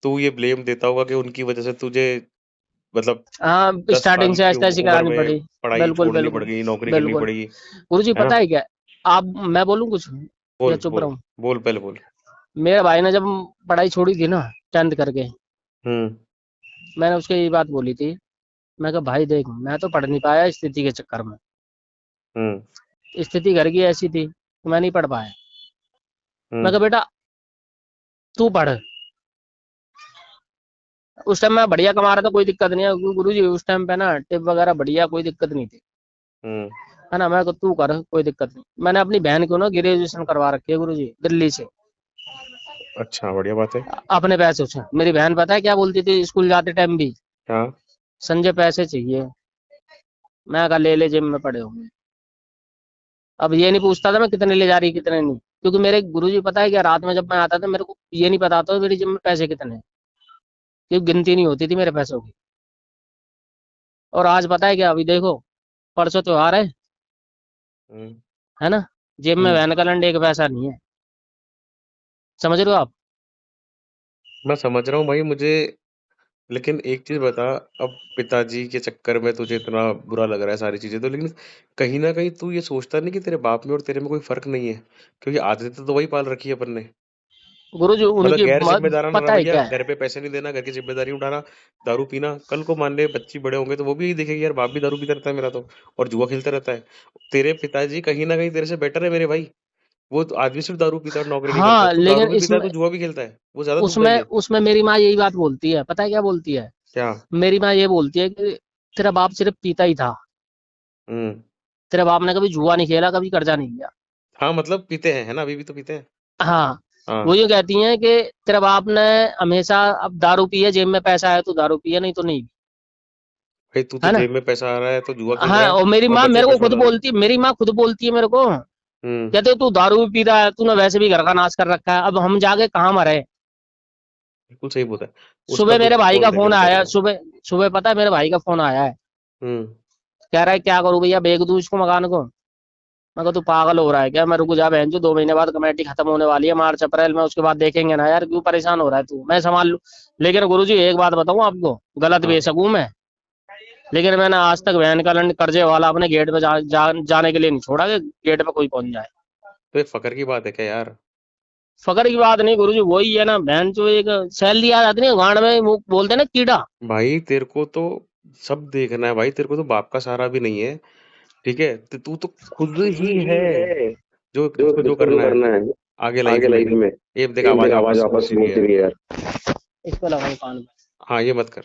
तू ये ब्लेम देता होगा कि उनकी वजह से तुझे, मतलब, हाँ, 10 साल स्टार्टिंग से की ऐसी ऐसी उम्र करानी में पड़ी। पढ़ाई बिल्कुल छोड़नी पड़ बिल्कुल। गई, नौकरी करनी बिल्कुल। पड़ेगी। गुरुजी है पता ना? है क्या, आप, मैं बोलूँ कुछ या बोल चुप बोल। रहूं? बोल, पहले बोल। मेरे भाई ने जब पढ़ाई छोड़ी थी ना, 10th करके, हम्म। मैंने उसको यही बात बोली थी। मैं कहा भाई देख, मैं तो पढ़ नहीं पाया स्थिति के चक्कर में। हम्म। स्थिति घर की ऐसी थी कि मैं नहीं पढ़ पाया। मैं हम्म। कहा बेटा तू पढ़। उस टाइम मैं बढ़िया कमा रहा था, कोई दिक्कत नहीं है गुरु जी, उस टाइम पे ना टिप वगैरह बढ़िया, कोई दिक्कत नहीं थी। हम्म। है ना, मैं कहा तू कर, कोई दिक्कत नहीं। मैंने अपनी बहन को ना ग्रेजुएशन करवा रखी है गुरु जी, दिल्ली से। अच्छा, बढ़िया बात है। अपने पैसों से। मेरी बहन पता है क्या बोलती थी स्कूल जाते टाइम भी? हाँ। संजय पैसे चाहिए। मैं कहा ले ले, जेब में पड़े होंगे। अब ये नहीं पूछता था मैं कितने ले जा रही कितने नहीं, क्योंकि मेरे गुरुजी पता है क्या, रात में जब मैं आता था मेरे को ये नहीं पता था मेरी जेब में पैसे कितने हैं, क्योंकि गिनती नहीं होती थी मेरे पैसों की। और आज पता है क्या, अभी देखो, परसों त्योहार हम्म। है ना, जेब में हम्म। बहन का लंड एक पैसा नहीं है। समझ रहे हो आप? मैं समझ रहा हूँ भाई, मुझे। लेकिन एक चीज बता। अब पिताजी के चक्कर में तुझे इतना बुरा लग रहा है सारी चीजें तो, लेकिन कहीं ना कहीं तू ये सोचता नहीं कि तेरे बाप में और तेरे में कोई फर्क नहीं है? क्योंकि आदतें तो वही पाल रखी है अपन ने। गुरुजी मतलब उनकी गैर जिम्मेदाराना पता है रवैया, क्या है? घर पे पैसे नहीं देना, घर की जिम्मेदारी उठाना, दारू पीना। कल को मान ले बच्ची बड़े होंगे तो वो भी यही देखेगी, यार बाप भी दारू पीता रहता है मेरा तो, और जुआ खेलता रहता है। तेरे पिताजी कहीं ना कहीं तेरे से बेटर है मेरे भाई। वो तो आदमी सिर्फ दारू पीता है और नौकरी नहीं करता है, हाँ तू दारू लेकिन भी पीता है, इसमें, तू जुआ भी खेलता है, वो ज्यादा दुखदाई उसमें है। उसमें मेरी माँ यही बात बोलती है, पता है क्या बोलती है? क्या? मेरी माँ ये बोलती है कि तेरा बाप सिर्फ पीता ही था, हम्म। तेरे बाप ने कभी जुआ नहीं खेला, कभी कर्जा नहीं लिया। हाँ, मतलब पीते हैं, है ना, अभी भी तो पीते हैं। हाँ। वो हाँ। यूँ कहती हैं कि तेरे बाप ने हमेशा, अब दारू पी है, जेब में पैसा है तो दारू पिए, नहीं तो नहीं। भाई तू तो है ना। जेब में पैसा आ रहा है तो जुआ खेल हाँ, रहा है, और मेरी और माँ बचे मेरे को पैसे खुद उड़ा रहा है। बोलती, मेरी माँ खुद बोलती है मेरे को, हम्म। कहते तू दारू भी पी रहा है, तूने वैसे भी घर का नाश कर रखा है, अब हम जाके कहाँ मरे। बिल्कुल सही बोला है। उसका सुबह मेरे दुख भाई का कौन देखे फोन आया, बेचारे का? सुबह सुबह पता है मेरे भाई का फोन आया है, हम्म। कह रहा है क्या करूं भैया, बेच दूं इसको मकान को? मैं कहा तू पागल हो रहा है क्या? मैं रुक जा बहन जो, 2 महीने बाद कमेटी खत्म होने वाली है, मार्च अप्रैल में, उसके बाद देखेंगे ना यार, क्यों परेशान हो रहा है तू, मैं संभाल लूं। लेकिन गुरुजी एक बात बताऊं आपको, गलत हाँ। बेशक हूं मैं, लेकिन मैंने आज तक बहन का लंड कर्जे वाला अपने गेट पे जाने के लिए नहीं छोड़ा कि गेट पे कोई पहुंच जाए। तो ये फकर की बात है क्या यार? फकर की बात नहीं गुरुजी, वही है ना बहन जो, एक सैलरी आ जाती है गांड में, वो बोलते हैं ना कीड़ा। भाई तेरे को तो सब देखना है भाई, तेरे को तो बाप का सहारा भी नहीं है। ठीक है, तो तू तो खुद ही है जो जो जिसको जो जिसको जो करना है करना है आगे लाइफ आगे में। लाइफ में। ये देख, एक आवाज देख आवाज वापस से वापस पहुंच से रही है पहुंच यार। रही है यार। इसको लगाऊं कान पे। हाँ, ये मत कर।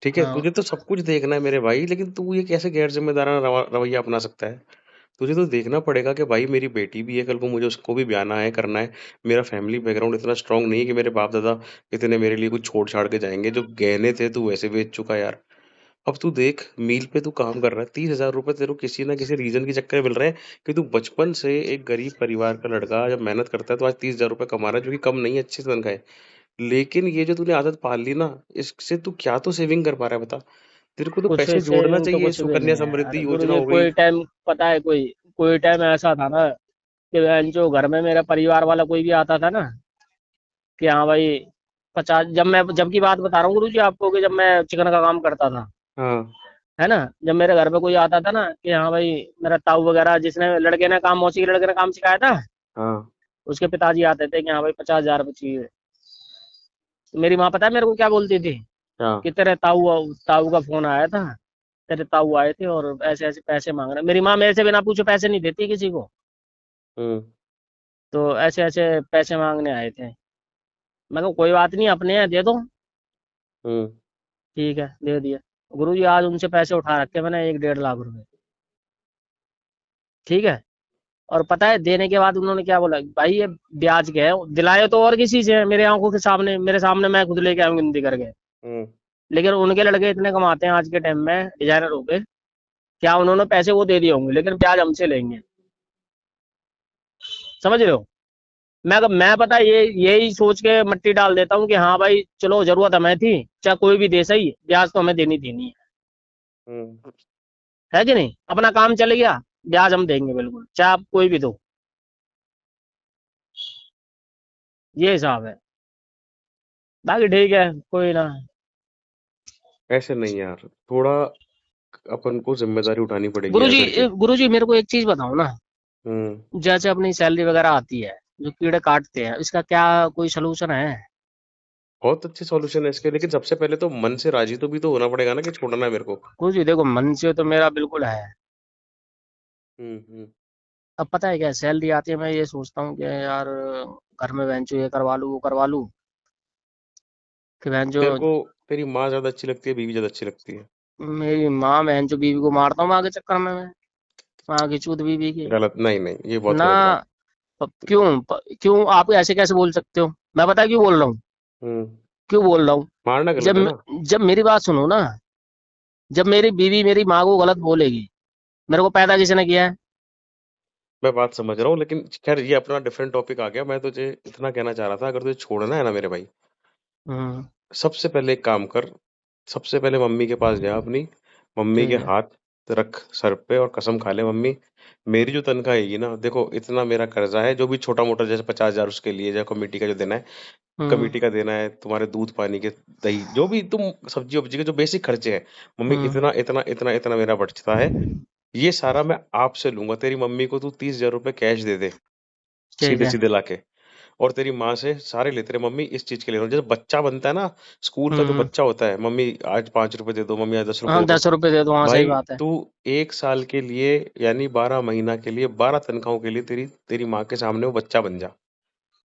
ठीक है, हाँ। तुझे तो सब कुछ देखना है मेरे भाई, लेकिन तू ये कैसे गैर जिम्मेदाराना रवैया अपना सकता है? तुझे तो देखना पड़ेगा कि भाई मेरी बेटी भी है, कल को मुझे उसको भी ब्याना है, करना है। मेरा फैमिली बैकग्राउंड इतना स्ट्रांग नहीं है कि मेरे बाप दादा इतने मेरे लिए कुछ छोड़ छाड़ के जाएंगे। जो गहने थे तू वैसे बेच चुका यार। अब तू देख, मील पे तू काम कर रहा है, 30,000 रुपए तेरे को किसी ना किसी रीजन के चक्कर में मिल रहे हैं कि तू बचपन से एक गरीब परिवार का लड़का जब मेहनत करता है तो आज 30,000 रुपए कमा रहा है, जो कि कम नहीं है, अच्छी तनख्वाह है। लेकिन ये जो तूने आदत पाल ली ना, इससे तू क्या तो सेविंग कर पा रहा है बता? तेरे को तो कुछ पैसे जोड़ना सेविंग तो चाहिए, कुछ भी सुकन्या नहीं है समृद्धि यार योजना गुरुजी, हो गई। कोई टाइम पता है, कोई कोई टाइम ऐसा था ना कि बहन जो घर में मेरा परिवार वाला कोई भी आता था ना, कि हाँ भाई 50, जब की बात बता रहा हूँ गुरुजी आपको, कि जब मैं चिकन का काम करता था, हाँ। है ना, जब मेरे घर पे कोई आता था ना कि हाँ भाई, मेरा ताऊ वगैरह, जिसने लड़के ने काम, मौसी के लड़के ने काम सिखाया था, हाँ। उसके पिताजी आते थे कि हाँ भाई 50,000 रुपये चाहिए। तो मेरी माँ पता है मेरे को क्या बोलती थी, हाँ। कि तेरे ताऊ ताऊ का फोन आया था, तेरे ताऊ आए थे और ऐसे ऐसे पैसे मांग रहे। मेरी माँ मेरे से बिना पूछे पैसे नहीं देती किसी को, हम्म। तो ऐसे ऐसे पैसे मांगने आए थे। मैं कहा कोई बात नहीं, अपने हैं, दे दो। हम्म। ठीक है, दे दिए। गुरुजी आज उनसे पैसे उठा रखे मैंने, 1-1.5 लाख रुपए। ठीक है। और पता है देने के बाद उन्होंने क्या बोला, भाई ये ब्याज के है, दिलाए तो और किसी से है, मेरे आंखों के सामने, मेरे सामने मैं खुद लेके आऊँ गिनती करके। हम्म। लेकिन उनके लड़के इतने कमाते हैं आज के टाइम में, डिजाइनर हो गए, क्या उन्होंने पैसे वो दे दिए होंगे, लेकिन ब्याज हमसे लेंगे। समझ रहे हो। मैं पता ये यही सोच के मट्टी डाल देता हूँ कि हाँ भाई चलो, जरूरत हमें थी, चाहे कोई भी दे, सही ब्याज तो हमें देनी देनी हम्म। है कि नहीं। अपना काम चल गया, ब्याज हम देंगे बिल्कुल, चाहे आप कोई भी दो। ये हिसाब है। बाकी ठीक है, कोई ना। ऐसे नहीं यार, थोड़ा अपन को जिम्मेदारी उठानी पड़ेगी यार गुरुजी, घर की। गुरुजी मेरे को एक चीज बताओ ना, हम्म। जैसे अपनी सैलरी वगैरह आती है, जो कीड़े काटते हैं, इसका क्या कोई सलूशन है। बहुत अच्छी सॉल्यूशन है इसके, लेकिन सबसे पहले तो मन से राजी तो भी तो होना पड़ेगा ना कि छोड़ना है मेरे को। गुरुजी देखो, मन से तो मेरा बिल्कुल है। हम्म। अब पता है क्या, सैलरी आती है, मैं ये सोचता हूँ कि यार घर में बहन चो ये करवा लूँ वो करवा लूँ, कि बहन जो तेरे को तेरी माँ ज्यादा अच्छी लगती है, बीवी ज्यादा अच्छी लगती है? मेरी माँ, बहन जो बीवी को मारता हूँ माँ के चक्कर में मैं, माँ की चूत बीवी की। गलत, नहीं नहीं, ये बहुत ना, गलत बात। क्यों आप ऐसे कैसे बोल सकते हो। मैं पता है क्यों बोल रहा हूँ, हम्म। क्यों बोल रहा हूँ। मारना जब गलत है ना। जब मेरी बात सुनो ना, जब मेरी बीवी मेरी माँ को गलत बोलेगी, मेरे को पैदा किसी ने किया है। मैं बात समझ रहा हूँ, लेकिन खैर ये अपना डिफरेंट टॉपिक आ गया। मैं तुझे इतना कहना चाह रहा था, अगर तुझे छोड़ना है ना मेरे भाई, हम्म। सबसे पहले एक काम कर। सबसे पहले मम्मी के पास जा अपनी, मम्मी ठीक के है। हाथ रख सर पे और कसम खा ले, मम्मी मेरी जो तनख्वाह आएगी ना, देखो इतना मेरा कर्जा है, जो भी छोटा मोटा जैसे 50,000 उसके लिए, जैसे कमेटी का जो देना है, हम्म। कमेटी का देना है, तुम्हारे दूध पानी के, दही, जो भी तुम सब्जी वब्जी के जो बेसिक खर्चे हैं, मम्मी हम्म। इतना इतना इतना इतना मेरा बचता है, ये सारा मैं आपसे लूंगा। तेरी मम्मी को तू 30,000 रुपए कैश दे दे, ठीक सीधे है। सीधे लाके। और तेरी माँ से सारे लेते रहे, मम्मी इस चीज के ले रहा हूँ। जैसे बच्चा बनता है ना, स्कूल का जो हम्म। बच्चा होता है, मम्मी आज 5 रुपए दे दो, मम्मी आज 10 रुपए हाँ, दे दो। 10 रुपए दे दो, हाँ सही भाई बात है। तू 1 साल के लिए, यानी 12 महीना के लिए, 12 तनख्वाहों के लिए तेरी तेरी माँ के सामने वो बच्चा बन जा,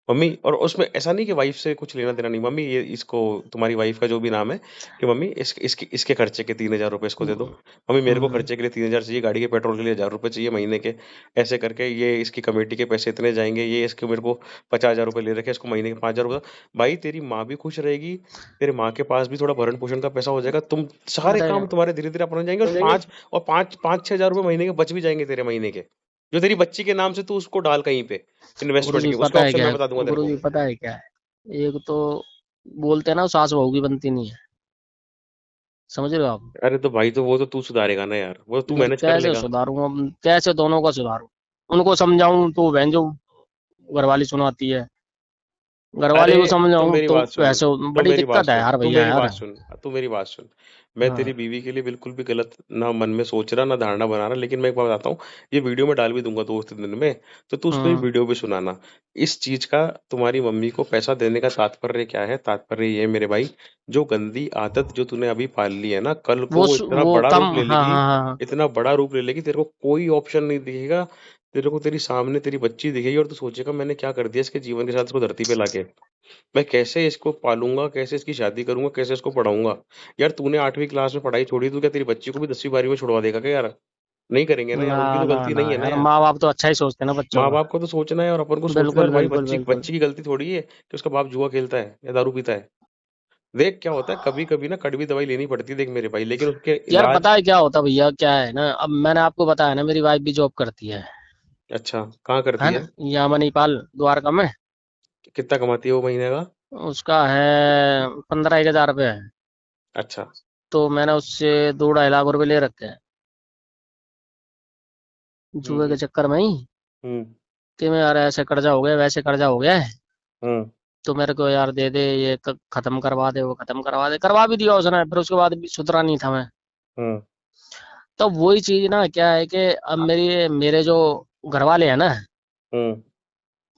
मम्मी। और उसमें ऐसा नहीं कि वाइफ से कुछ लेना देना नहीं, मम्मी ये इसको, तुम्हारी वाइफ का जो भी नाम है, कि मम्मी इसके इसके खर्चे के 3,000 रुपए इसको दे दो। हम्म। मम्मी मेरे को हम्म। खर्चे के लिए 3,000 चाहिए, गाड़ी के पेट्रोल के लिए 1,000 रुपए चाहिए महीने के, ऐसे करके ये इसकी कमेटी के पैसे इतने जाएंगे, ये इसके मेरे को 50,000 रुपए ले रखे, इसको महीने के 5,000 रुपए। भाई तेरी माँ भी खुश रहेगी, तेरे माँ के पास भी थोड़ा भरण पोषण का पैसा हो जाएगा, तुम सारे पता है काम क्या, तुम्हारे धीरे धीरे अपना जाएंगे, और समझेंगे। पाँच और पाँच 5-6 हजार रुपए महीने के बच भी जाएंगे तेरे महीने के, जो तेरी बच्ची के नाम से तू उसको डाल कहीं पे गुरु इन्वेस्टमेंट जी के, उसका पता है ऑप्शन क्या मैं है, बता दूंगा तेरे गुरु को। जी पता है क्या है, एक तो बोलते हैं ना, सास बहू की बनती नहीं है। समझ रहे हो आप। अरे तो भाई, तो वो तो तू सुधारेगा ना यार, वो तो तू नहीं, मैनेज कर कैसे लेगा। सुधारूंगा, कैसे दोनों का सुधारूं। उनको समझाऊं तो बहन जो घरवाली सुनाती है, अरे घरवाली को तो समझाऊं मेरी तो बात सुन, ऐसे, तो बड़ी मेरी बात दिक्कत है सुन, यार तू भैया मेरी यार। बात सुन, तू मेरी बात सुन। मैं तेरी हाँ। बीवी के लिए बिल्कुल भी गलत ना मन में सोच रहा, ना धारणा बना रहा, लेकिन मैं एक बात बताता हूँ, ये वीडियो में डाल भी दूंगा 2 दिन में, तो तू उसको ये हम्म। वीडियो भी सुनाना। इस चीज का तुम्हारी मम्मी को पैसा देने का तात्पर्य क्या है? तात्पर्य ये है मेरे भाई, जो गंदी आदत जो तूने अभी पाल ली है ना, कल को वो इतना वो बड़ा कम, रूप ले हाँ लेगी, हाँ हाँ। इतना बड़ा रूप ले लेगी, तेरे को कोई ऑप्शन नहीं दिखेगा। तेरे को तेरी सामने तेरी बच्ची दिखेगी और तू सोचेगा मैंने क्या कर दिया इसके जीवन के साथ, इसको धरती पे लाके मैं कैसे इसको पालूंगा, कैसे इसकी शादी करूंगा, कैसे इसको पढ़ाऊंगा। यार तूने 8वीं क्लास में पढ़ाई छोड़ी, तू क्या तेरी बच्ची को भी 10वीं 12वीं में छुड़वा देगा क्या यार? नहीं करेंगे ना यार, ना उनकी तो ना गलती ना नहीं है ना यार, यार। माँ बाप तो अच्छा ही सोचते हैं ना बच्चों माँ का। बाप को तो सोचना है, और अपन को सोचना है, बिल्कुल और भाई बिल्कुल बच्ची बिल्कुल। बच्ची की गलती थोड़ी है कि उसका बाप जुआ खेलता है या दारू पीता है। देख क्या होता है, कभी कभी ना कड़वी दवाई लेनी पड़ती है, देख मेरे भाई, लेकिन उसके यार इलाज। पता है क्या होता भैया, क्या है ना, अब मैंने आपको बताया ना, मेरी वाइफ भी जॉब करती अच्छा, कहाँ है करती ना, है? यहाँ मणिपाल द्वारका में। कितना कमाती है वो महीने का? उसका है 15-1 हज़ार रुपये है। अच्छा। तो मैंने उससे 2-2.5 लाख रुपए ले रखे हैं, जुए के हम्म। चक्कर में ही, हम्म। कि मैं यार ऐसे कर्जा हो गया, वैसे कर्जा हो गया है, हम्म। तो मेरे को यार दे दे, ये खत्म करवा दे, वो खत्म करवा दे, करवा भी दिया उसने, फिर उसके बाद भी सुधरा नहीं था मैं। हम्म। तो वही चीज ना, क्या है कि अब मेरे जो घर वाले हैं ना, हम्म।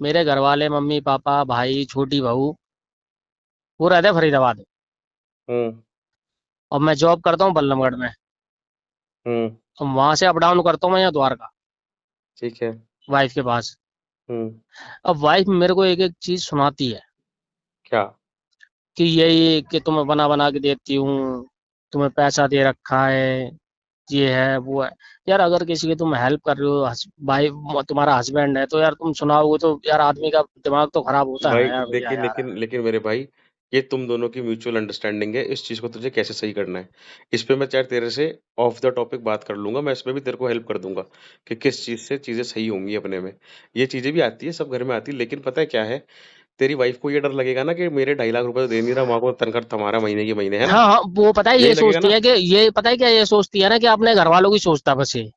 मेरे घर वाले, मम्मी पापा भाई छोटी बहू, वो रहते हैं फरीदाबाद, हम्म। और मैं जॉब करता हूँ बल्लमगढ़ में। वहां से अप डाउन करता हूँ मैं यहाँ द्वारका ठीक है। वाइफ के पास। हम्म। अब वाइफ मेरे को एक एक चीज सुनाती है क्या? कि यही कि तुम्हें बना बना के देती हूँ, तुम्हें पैसा दे रखा है, ये है वो है। यार अगर किसी की तुम हेल्प कर रहे हो, भाई तुम्हारा हस्बैंड है, तो यार तुम सुनाओगे तो यार आदमी का दिमाग तो खराब होता है भाई ना यार भैया देखिए, यार। लेकिन मेरे भाई, ये तुम दोनों की म्यूचुअल अंडरस्टैंडिंग है, इस चीज को तुझे कैसे सही करना है। इस पे मैं चाहे तेरे से ऑफ द टॉपिक बात कर लूंगा, मैं इसमें भी तेरे को हेल्प कर दूंगा कि किस चीज से चीजें सही होंगी अपने में। ये चीजें भी आती है, सब घर में आती है, लेकिन पता है क्या है, तेरी वाइफ को ये डर लगेगा ना कि मेरे 2.5 लाख रुपए तो दे नहीं रहा, माँ को तनख्वाह तुम्हारा महीने की महीने, है ना? हाँ हाँ, वो पता है यही ये लगेगा सोचती ना? है कि ये पता है क्या ये सोचती है ना कि अपने घर वालों की सोचता बस ये।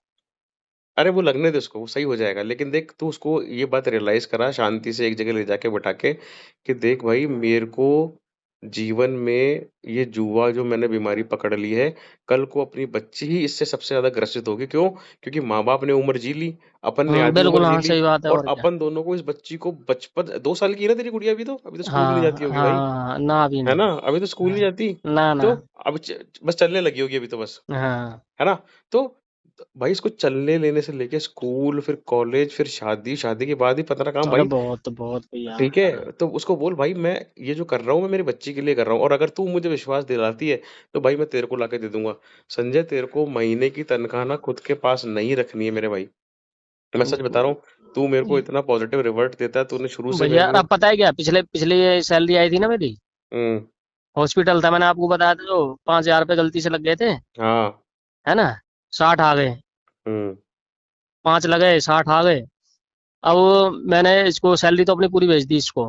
अरे वो लगने दे उसको, वो सही हो जाएगा। लेकिन देख, तू उसको ये बात रियलाइज करा शांति से, एक जगह ले जाके बैठा के कि देख भाई, मेरे को जीवन में ये जुआ जो मैंने बीमारी पकड़ ली है, कल को अपनी बच्ची ही इससे सबसे ज्यादा ग्रसित होगी। क्यों? क्योंकि माँ बाप ने उम्र जी ली, अपन ने आधी उम्र बिल्कुल, जी हाँ ली, सही बात है और और क्या। अपन दोनों को इस बच्ची को बचपन 2 साल की है ना तेरी गुड़िया, अभी तो स्कूल भी नहीं हाँ जाती होगी भाई, हाँ, ना भी है नहीं। ना? अभी तो स्कूल नहीं हाँ, जाती। ना तो ना। अब बस चलने लगी होगी अभी तो बस, हाँ, है ना? तो भाई इसको चलने लेने से लेके स्कूल, फिर कॉलेज, फिर शादी, शादी के बाद ही पता ना काम अरे भाई। बहुत बहुत भैया। ठीक है, तो उसको बोल भाई, मैं ये जो कर रहा हूँ मैं मेरी बच्ची के लिए कर रहा हूँ, और अगर तू मुझे विश्वास दिलाती है तो भाई मैं तेरे को लाके दे दूंगा। संजय, तेरे को महीने की तनख्वाह ना खुद के पास नहीं रखनी है मेरे भाई, मैं सच बता रहा हूँ। तू मेरे को इतना पॉजिटिव रिवर्ट देता है, तूने शुरू से भैया मेरे को। अब पता है क्या, पिछले पिछले ये सैलरी आई थी ना मेरी, हम्म। हॉस्पिटल था मैंने आपको बताया था जो 5,000 रुपये गलती से लग गए थे, हाँ। है ना, 60 आ गए। हम्म। 5 लगे 60 आ गए। अब मैंने इसको सैलरी तो अपनी पूरी भेज दी इसको।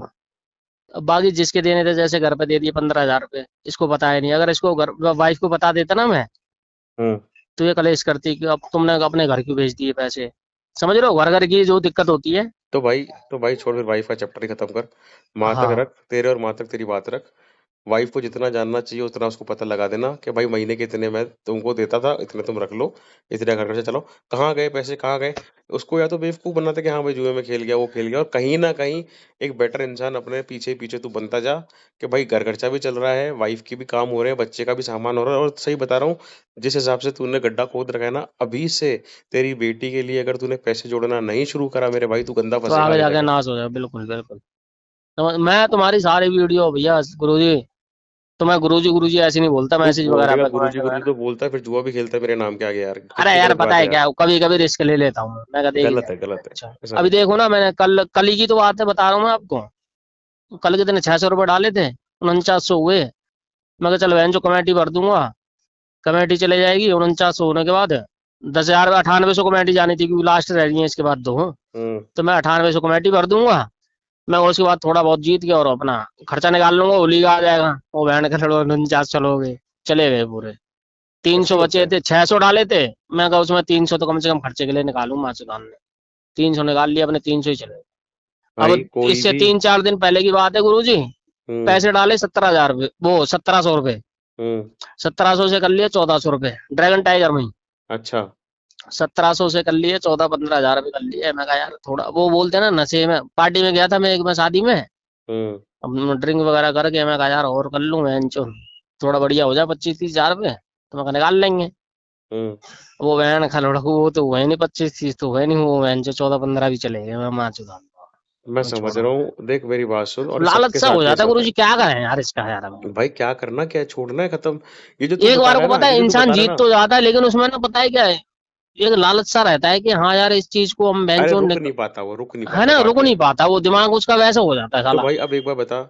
अब बाकी जिसके देने थे जैसे घर पे दे दिए 15,000 रुपये, इसको बताया नहीं। अगर इसको घर वाइफ को बता देता ना मैं, हम्म। तो ये कलेश करती कि अब तुमने अपने घर क्यों भेज दिए पैसे। समझ रहे हो घर घर की जो दिक्कत होती है। तो भाई छोड़, फिर वाइफ का चैप्टर ही खत्म कर। माँ तक हाँ रख, तेरे और माँ तक तेरी बात रख। वाइफ को जितना जानना चाहिए उतना उसको पता लगा देना कि भाई महीने के इतने मैं तुमको देता था, इतने तुम रख लो, इतने घर खर्चा चलाओ। कहाँ गए पैसे, कहाँ गए? उसको या तो बेवकूफ बनाते कि हाँ भाई जुए में खेल गया, वो खेल गया, और कहीं ना कहीं एक बेटर इंसान अपने पीछे पीछे तू बनता जा कि भाई घर खर्चा भी चल रहा है, वाइफ की भी काम हो रहे हैं, बच्चे का भी सामान हो रहा है। और सही बता रहा हूँ, जिस हिसाब से तूने गड्ढा खोद रखा है ना, अभी से तेरी बेटी के लिए अगर तूने पैसे जोड़ना नहीं शुरू करा मेरे भाई, तू गंदा तो फंसेगा आगे आगे जाके जाके। नाश हो जाए, बिल्कुल बिल्कुल। मैं तुम्हारी सारी वीडियो भैया गुरुजी, तो मैं गुरुजी ऐसे नहीं बोलता तू मैसेज वगैरह बोलेगा पे गुरुजी कमेंट गुरुजी वगैरह। तो बोलता है, फिर जुआ भी खेलता है मेरे नाम के आगे यार, अरे कितनी यार गलत पता बात है है यार। क्या, कभी कभी रिस्क ले लेता हूँ मैं, कहा देखी गलत है, जाएगी। गलत है, अच्छा, ऐसा अभी नहीं। देखो ना, मैंने कल कल ही की तो बात है बता रहा हूँ मैं आपको। कल के दिन 600 रुपये डाले थे, 4900 हुए। मैं कहा चल बहन जो कमेटी भर दूंगा, कमेटी चले जाएगी। 4900 होने के बाद 10,000 9800 कमेटी जानी थी क्योंकि लास्ट रह रही है इसके बाद दो। हम्म। तो मैं 9800 कमेटी भर दूंगा। मैं उसके बाद थोड़ा बहुत जीत गया और अपना खर्चा निकाल लूंगा, होली का आ जाएगा। वो बहन के लड़ो 49 चलोगे, चले गए पूरे। तीन ऐसे सौ ही होता बचे है थे, 600 डाले थे। मैं कहा उसमें 300 तो कम से कम खर्चे के लिए निकालूं माँ से दान। 300 निकाल लिया अपने, 300 ही चले गए। भाई, अब कोई इससे भी। 3-4 दिन पहले की बात है गुरुजी। हम्म। पैसे डाले 17,000 रुपये, वो 1700 रुपये। हम्म। 1700 से कर लिए 1400 रुपये ड्रैगन टाइगर में ही। अच्छा। 1700 से कर लिए 14-15 हजार रुपये कर लिए। मैं कहा यार थोड़ा, वो बोलते हैं ना नशे में, पार्टी में गया था मैं एक में शादी में, हम्म। अब ड्रिंक वगैरह करके मैं कहा यार और कर लूं मैं थोड़ा बढ़िया हो जाए 25-30 हजार रुपये, तो मैं कहा निकाल लेंगे। हम्म। वो वैन खलड़कू वो तो हुए नहीं, 25-30 तो हुए नहीं, वो वैन जो 14-15 भी चले गए। मैं माँ चुदा, मैं मैं समझ छोड़ा। रहा हूँ, देख मेरी बात सुन, और ये लालच सबके सा हो साथ ही जाता ऐसा है होता गुरुजी, है। क्या करें यार इसका यार हम। भाई क्या करना, क्या है, छोड़ना है, खत्म। ये जो तू एक बता बार रहा को है ना, पता ये है जो तू इंसान बता रहा है जीत ना, तो जाता है, लेकिन उसमें ना पता है क्या है, एक लालच सा रहता है कि हाँ यार इस चीज को हम अरे बेंचो, रुक नहीं पाता, वो रुक नहीं है पाता, ना, बात रुक ये है। नहीं पाता, वो दिमाग उसका वैसा हो जाता है तो साला। भाई अब एक बार बता,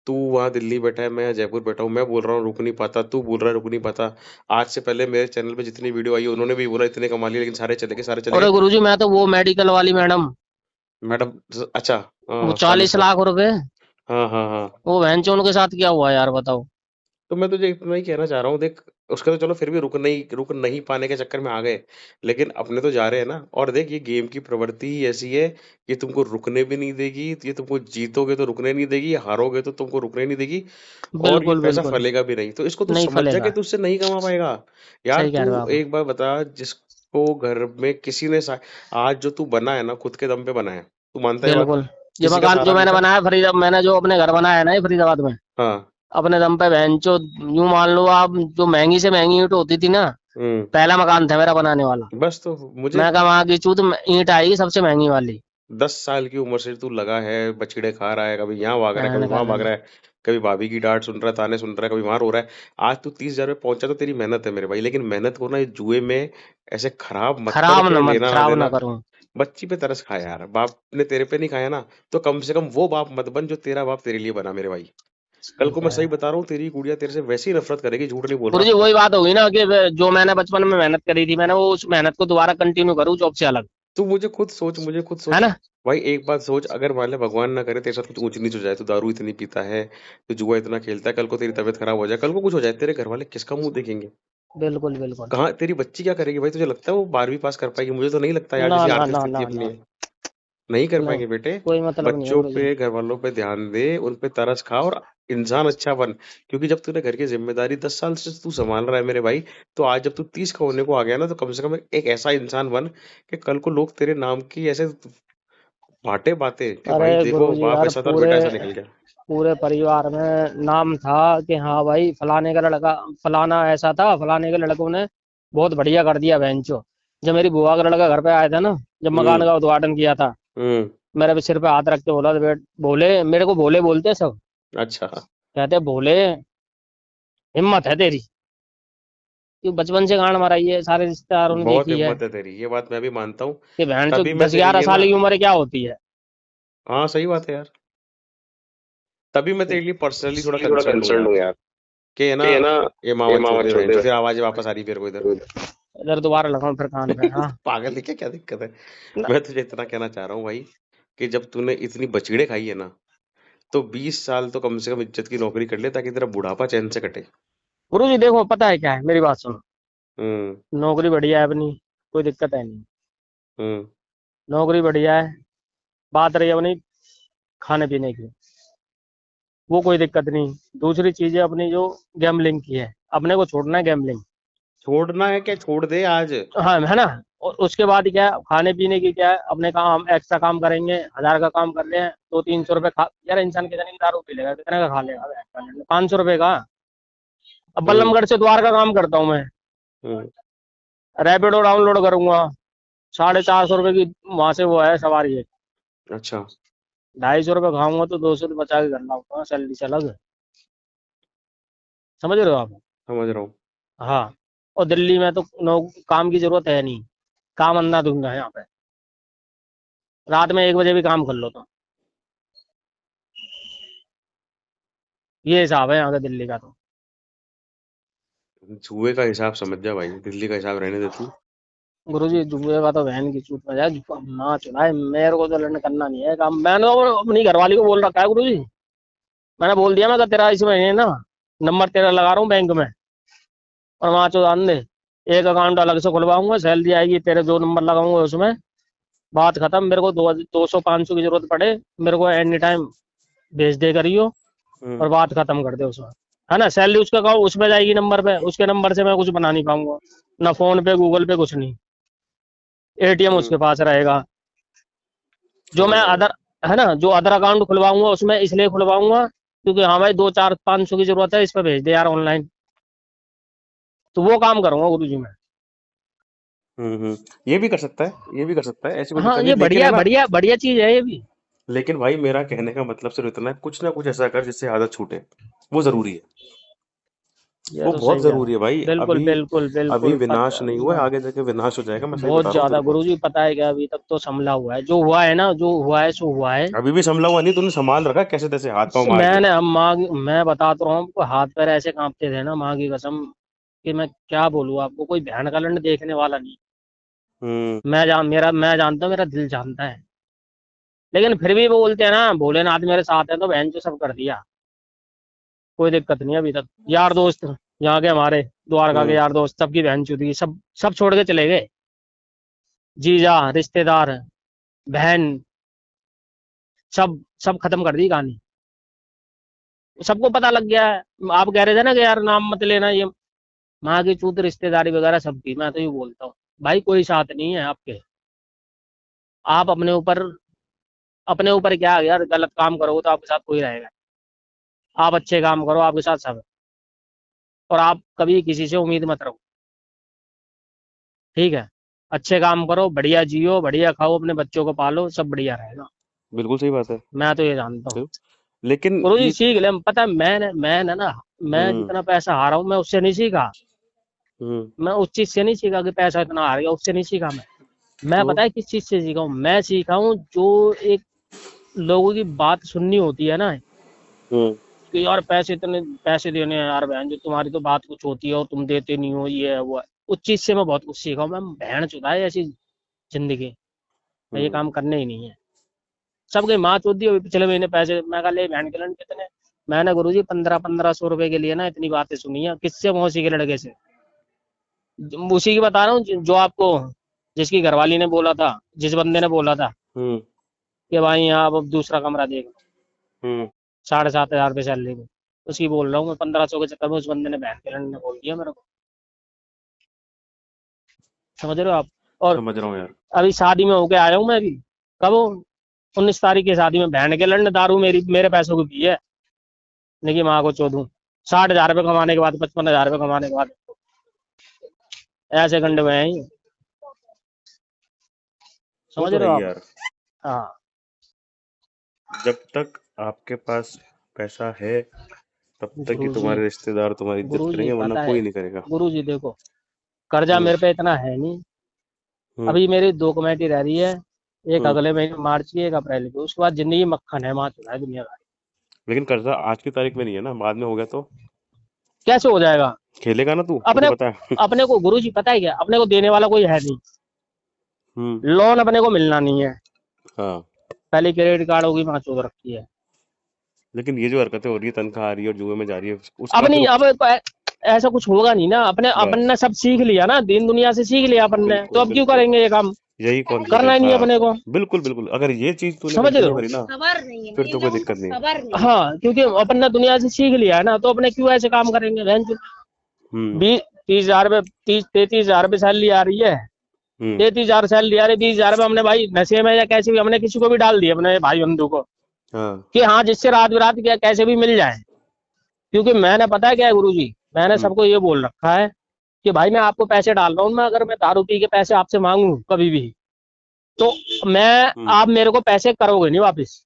तू वहां दिल्ली बैठा है, मैं जयपुर बैठा हूँ, मैं बोल रहा हूँ रुक नहीं पाता, तू बोल रहा है रुक नहीं पाता। आज से पहले मेरे चैनल पे जितनी वीडियो आई उन्होंने भी बोला इतने कमा लिए, लेकिन सारे चले गए, सारे चले और गए। गुरुजी मैं तो वो मेडिकल वाली मैडम, मैडम। अच्छा। वो हाँ, 40 40 लाख। लाख रुपए हाँ हाँ हाँ। वो बहनचोद उनके साथ क्या हुआ यार बताओ। तो मैं तुझे इतना ही कहना चाह रहा हूँ, देख, उसका तो चलो फिर भी रुक नहीं पाने के चक्कर में आ गए, लेकिन अपने तो जा रहे हैं ना। और देख, ये गेम की प्रवृत्ति ही ऐसी है, ये तुमको रुकने भी नहीं देगी, ये तुमको जीतोगे तो रुकने नहीं देगी, हारोगे तो तुमको रुकने नहीं देगी, और ये बिल्कुल पैसा बिल्कुल। फलेगा भी नहीं। तो इसको तू नहीं समझ जा कि फलेगा। तू उससे नहीं कमा पाएगा। यार सही कह तू रहे हो आप। एक बार बता, जिसको घर में किसी ने आज जो तू बना है ना, खुद के दम पे बना है, तू मानता है ये बात? बिल्कुल। ये किसी का मकान सहारा जो नहीं मैंने था। बनाया मैंने जो अपने घर बनाया है ना ये फरीदाबाद में, हाँ। अपने दम पे बहनचोद, यूं मान लो आप, जो महंगी से महंगी ईंट होती थी ना, पहला मकान था मेरा बनाने वाला। बस तो मुझे मैं कहा वहां की चूत ईंट आएगी सबसे महंगी वाली। 10 साल की उम्र से तू लगा है, बछड़े खा रहा है, कभी यहाँ भाग रहा है, कभी मैंने कहा वहां भाग नहीं। रहा है, कभी भाभी की डांट सुन रहा है, ताने सुन रहा है, कभी वहां रो रहा है। आज तू 30,000 पे पहुंचा तो तेरी मेहनत है मेरे भाई, लेकिन मेहनत को ना इस जुए में ऐसे खराब मत कर खराब के न मत लेना ना खराब ना देना। करूं। बच्ची पे तरस खा यार, बाप ने तेरे पे नहीं खाया ना, तो कम से कम वो बाप मत बन जो तेरा बाप तेरे लिए बना मेरे भाई। कल ठीक को मैं है सही बता रहा हूँ, तेरी गुड़िया तेरे से वैसी ही नफरत करेगी, झूठ नहीं बोल गुरु रहा। जी, वही बात होगी ना कि जो मैंने बचपन में मेहनत करी थी, मैंने वो उस मेहनत को दोबारा कंटिन्यू करूँ जॉब से अलग। तू मुझे खुद है सोच। ना। भाई एक बात सोच, अगर मान ले भगवान ना करे तेरे साथ कुछ ऊंच नीच हो जाए, तू दारू इतनी पीता है, तू जुआ इतना खेलता है, कल को तेरी तबीयत खराब हो जाए, कल को कुछ हो जाए, तेरे घर वाले किसका मुंह देखेंगे? बिल्कुल बिल्कुल। कहाँ तेरी बच्ची क्या करेगी भाई? तुझे लगता है वो 12वीं पास कर पाएगी? मुझे तो नहीं लगता यार, ना जैसी ना आर्थिक ना स्थिति ना अपनी ना। है। नहीं कर नहीं, पाएंगे बेटे। कोई मतलब नहीं है बच्चों गुरु जी। पे, घर वालों पे ध्यान दे, उन पे तरस खा और इंसान अच्छा बन। क्योंकि जब तूने घर की जिम्मेदारी 10 साल से तू संभाल रहा है मेरे भाई, तो आज जब तू 30 का होने को आ गया ना, तो कम से कम एक ऐसा इंसान बन कि कल को लोग तेरे नाम की ऐसे बातें बातें कि अरे भाई गुरु देखो जी बाप यार, ऐसा था और पूरे बेटा ऐसा निकल गया। पूरे परिवार में नाम था कि हाँ भाई फलाने का लड़का, फलाना ऐसा था, फलाने के लड़कों ने बहुत बढ़िया कर दिया बेंचो। जब मेरी बुआ का लड़का घर पे आया था ना, जब मकान हम्म। का उद्घाटन किया था, हम्म। मेरे सिर पे हाथ रख के बोला, बेट बोले, मेरे को बोले बोलते सब, अच्छा। कहते बोले हिम्मत है तेरी, तू बचपन से गांड मराई है, सारे रिश्तेदारों ने बहुत देखी है हिम्मत है तेरी, ये बात मैं भी मानता हूँ। कि बहन जो तभी मैं दस तेरे ग्यारह लिए साल ना, की उम्र क्या होती है। हाँ सही बात है यार, तभी मैं तेरे लिए पर्सनली थोड़ा इसलिए थोड़ा कंसर्न हूँ कंसर्न यार, हूँ यार कि है ना, कि है ना, ये ये मामा चोद मामा दे बहन छोटे चो, फिर आवाज वापस आ रही फिर को इधर। इधर दोबारा लगाऊं फिर कान पे। हाँ। पागल है क्या, क्या दिक्कत है? ना, मैं तुझे इतना कहना चाह रहा हूँ भाई, कि जब तूने इतनी बचीड़े खाई है ना, तो 20 साल तो कम से कम इज्जत की नौकरी कर ले, ताकि तेरा बुढ़ापा चैन से कटे। गुरु जी देखो पता है क्या है, मेरी बात सुनो। हम्म। नौकरी बढ़िया है अपनी, कोई दिक्कत है नहीं। हम्म। नौकरी बढ़िया है। बात रही अपनी खाने पीने की, वो कोई दिक्कत नहीं। दूसरी चीज है अपनी जो गैम्बलिंग की है, अपने को छोड़ना है गैम्बलिंग। छोड़ना है क्या? छोड़ दे आज। हाँ है ना। और उसके बाद क्या है, खाने पीने की क्या है, अपने काम एक्स्ट्रा काम करेंगे, 1000 का काम कर रहे हैं, 200-300 रुपये खा, यार इंसान कितने की दारू पी लेगा, कितने का खा लेगा, 500 रुपये का। अब हम्म। बल्लमगढ़ से द्वारका काम करता हूँ मैं, हम्म। रैपिडो डाउनलोड करूंगा, 450 रुपये की वहां से वो है सवारी है। अच्छा। 250 रुपये खाऊंगा तो 200 तो बचा के घर लाऊंगा सैलरी से अलग। समझ रहे हो आप। समझ रहा हूँ। हाँ। और दिल्ली में तो काम की जरूरत है नहीं, काम अंधा दूंगा यहाँ पे, रात में 1 बजे भी काम कर लो तो। ये हिसाब है यहाँ का दिल्ली का तो। जुए का हिसाब समझ जा भाई, दिल्ली का हिसाब रहने दे तू। गुरु जी जुए का तो बहन की चूत में जाए, ना चुनाए, मेरे को तो लड़ने करना नहीं है काम। मैंने तो अपनी घरवाली को बोल रखा है गुरु जी, मैंने बोल दिया, मैं कहा तेरा इसमें है ना, नंबर तेरा लगा रहा हूँ बैंक में, और वहां चौधान दे, एक अकाउंट अलग से खुलवाऊंगा, सैलरी आएगी तेरे जो नंबर लगाऊंगा उसमें, बात खत्म। मेरे को 200-500 की जरूरत पड़े, मेरे को एनी टाइम भेज दे करियो, हम्म। और बात खत्म कर दे उसमें। है ना, सैलरी उसका अकाउंट उसमें जाएगी नंबर पे, उसके नंबर से मैं कुछ बना नहीं पाऊंगा, ना फोन पे गूगल पे कुछ नहीं। एटीएम हम्म। उसके पास रहेगा। जो समझ मैं रहा हूँ। अदर, है ना, जो अदर अकाउंट खुलवाऊंगा उसमें इसलिए खुलवाऊंगा क्योंकि हाँ भाई 2 4 500 की जरूरत है, इस पे भेज दे यार ऑनलाइन, तो वो काम करूंगा गुरु जी मैं। हम्म। ये भी कर सकता है, ये भी कर सकता है, ऐसी कोई हाँ दिक्कत नहीं, ये लेकिन है बढ़िया ना, बढ़िया बढ़िया चीज है ये भी। लेकिन भाई मेरा कहने का मतलब सिर्फ इतना है, कुछ ना कुछ ऐसा कर जिससे आदत छूटे। वो जरूरी है। ये वो तो बहुत सही कह रहे जरूरी हैं। है भाई। बिल्कुल अभी बिल्कुल अभी बिल्कुल विनाश पता नहीं हुआ है, ना। आगे जाके विनाश हो जाएगा, मैं सही बहुत बता रहा हूँ ज्यादा तेरे को। गुरु जी, पता है क्या, अभी तक तो संभला हुआ है, जो हुआ है ना, जो हुआ है सो हुआ है। अभी भी संभला हुआ नहीं, तूने संभाल रखा है कैसे तैसे हाथ पांव मार के। मैंने हम माँ मैं बता तो रहा हूँ आपको, हाथ पैर ऐसे कांपते थे ना माँ की कसम, कि मैं क्या बोलूँ आपको, कोई भयान का लंड देखने वाला नहीं। हम्म। मैं जानता हूँ, मेरा दिल जानता है। लेकिन फिर भी वो बोलते हैं ना, भोलेनाथ मेरे साथ है, तो बहन जो सब कर दिया, कोई दिक्कत नहीं है अभी तक। यार दोस्त यहाँ के हमारे, द्वारका के हम्म। यार दोस्त, सबकी बहन चुदी, सब सब छोड़ के चले गए। जीजा, रिश्तेदार, बहन, सब सब खत्म कर दी कहानी। सबको पता लग गया है। आप कह रहे थे ना कि यार नाम मत लेना, ये माँ की चूत रिश्तेदारी वगैरह सबकी, मैं तो ये बोलता हूँ भाई कोई साथ नहीं है आपके। आप अपने ऊपर क्या है यार, गलत काम करोगे तो आपके साथ कोई रहेगा, आप अच्छे काम करो आपके साथ सब है। और आप कभी किसी से उम्मीद मत रखो। ठीक है, अच्छे काम करो, बढ़िया जियो, बढ़िया खाओ, अपने बच्चों को पालो, सब बढ़िया रहेगा। बिल्कुल सही बात है। मैं तो ये जानता हूँ। लेकिन गुरुजी ये सीख ले, पता है मैंने ना, मैं हम्म जितना पैसा हारा हूँ मैं उससे नहीं सीखा। हम्म मैं उस चीज से नहीं सीखा कि पैसा इतना हार गया, उससे नहीं सीखा मैं तो पता है किस चीज से सीखा हूँ। मैं सीखा हूँ जो एक लोगों की बात सुननी होती है ना, हम्म कि यार पैसे इतने पैसे देने हैं यार, बहन जो तुम्हारी तो बात कुछ होती है और तुम देते नहीं हो, ये है वो है। उस चीज से मैं बहुत कुछ सीखा हूँ। मैं बहन चुदा है ऐसी जिंदगी, मैं ये हम्म काम करने ही नहीं है। सबकी माँ चोदी हुई पिछले महीने पैसे, मैं कहा ले बहन के लड़के कितने, मैंने गुरुजी 1500-1500 रुपए के लिए ना इतनी बातें सुनी है। किससे? मौसी के लड़के से। उसी की बता रहा हूँ जो आपको, जिसकी घरवाली ने बोला था, जिस बंदे ने बोला था हम्म कि भाई यहाँ अब दूसरा कमरा देख लो, हम्म 7,500 सैलरी में, उसकी बोल रहा हूँ मैं। 1500 के चक्कर में उस बंदे ने बहन के लड़ने बोल दिया मेरे को। समझ रहे हो आप? और समझ रहा हूँ यार। अभी शादी में होके आया हूँ मैं अभी, कब 19 तारीख की शादी में बहन के लड़ने दारू मेरे पैसों की पी है। लेकिन माँ को चोदूं, 60,000 रुपये कमाने के बाद, 55,000 रुपये कमाने के बाद ऐसे गंडे में हैं ये। वो समझ तो रहे है हो ही आप? यार। हाँ जब तक आपके पास पैसा है तब तक ही गुरु जी, तुम्हारे रिश्तेदार तुम्हारी इज्जत गुरु जी करेंगे, वरना पता है, कोई नहीं करेगा। गुरु जी देखो, कर्जा हम्म मेरे पे इतना है नहीं। हम्म अभी मेरी 2 कमेटी रह रही है, एक हम्म अगले महीने मार्च की, एक अप्रैल की। उसके बाद जिंदगी मक्खन है, माँ चुरा है दुनिया का। लेकिन कर्जा आज की तारीख में नहीं है ना, बाद में हो गया तो कैसे हो जाएगा? खेलेगा ना तू, मुझे अपने पता है। अपने को गुरु जी पता है क्या, अपने को देने वाला कोई है नहीं। हम्म लोन अपने को मिलना नहीं है, हाँ। पहले क्रेडिट कार्ड होगी, वहां चोद रखी है। लेकिन ये जो हरकतें हो रही है, तनख्वाह आ रही है और जुए में जा रही है, अब उसका फिर नहीं, अब ऐसा कुछ होगा नहीं ना। अपन बस ने सब सीख लिया ना, दीन दुनिया से सीख लिया अपन ने, तो बिल्कुल अब क्यों बिल्कुल करेंगे ये काम? यही करना कॉन्फिडेंस। ही नहीं हाँ अपने को। बिल्कुल बिल्कुल, अगर ये चीज तूने समझ रहे कंटिन्यू हो? करी ना फिर तो कोई दिक्कत नहीं है। हाँ, क्योंकि अपन ने दुनिया से सीख लिया है ना, तो अपने क्यों ऐसे काम करेंगे? बहन चो, हम्म 20-30 हजार रुपये, 33 हजार रुपये सैलरी आ रही है। हम्म 33 हजार सैलरी आ रही, 20 हजार रुपये हमने भाई नशे में या कैसे भी हमने किसी को भी डाल दिए, अपने भाई बंधु को, हाँ कि हाँ जिससे रात बिरात क्या कैसे भी मिल जाए। क्योंकि मैंने, पता है क्या है गुरु जी, मैंने हम्म सबको ये बोल रखा है कि भाई मैं आपको पैसे डाल रहा हूँ, मैं अगर मैं दारू पी के पैसे आपसे मांगू कभी भी, तो मैं, हम्म आप मेरे को पैसे करोगे नहीं वापस।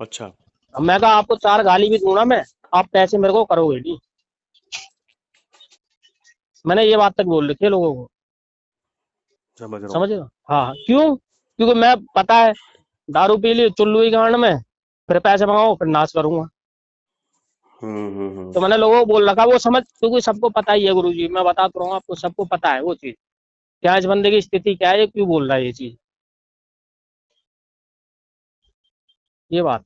अच्छा अब मैं कहा आपको 4 गाली भी दूंगा मैं, आप पैसे मेरे को करोगे नहीं। मैंने ये बात तक बोल रखी है लोगों को। समझ रहा हूँ। समझ रहे हो? हाँ, क्यों? क्योंकि मैं, पता है, दारू पी ली चुल्लू ही कांड में, फिर पैसे मंगाओ, फिर नाश करूंगा। हम्म। तो मैंने लोगों को बोल रखा, वो समझ, क्योंकि सबको पता ही है गुरु जी, मैं बता तो रहा हूँ आपको, सबको पता है वो चीज, क्या इस बंदे की स्थिति क्या है, ये क्यों बोल रहा है ये चीज। ये बात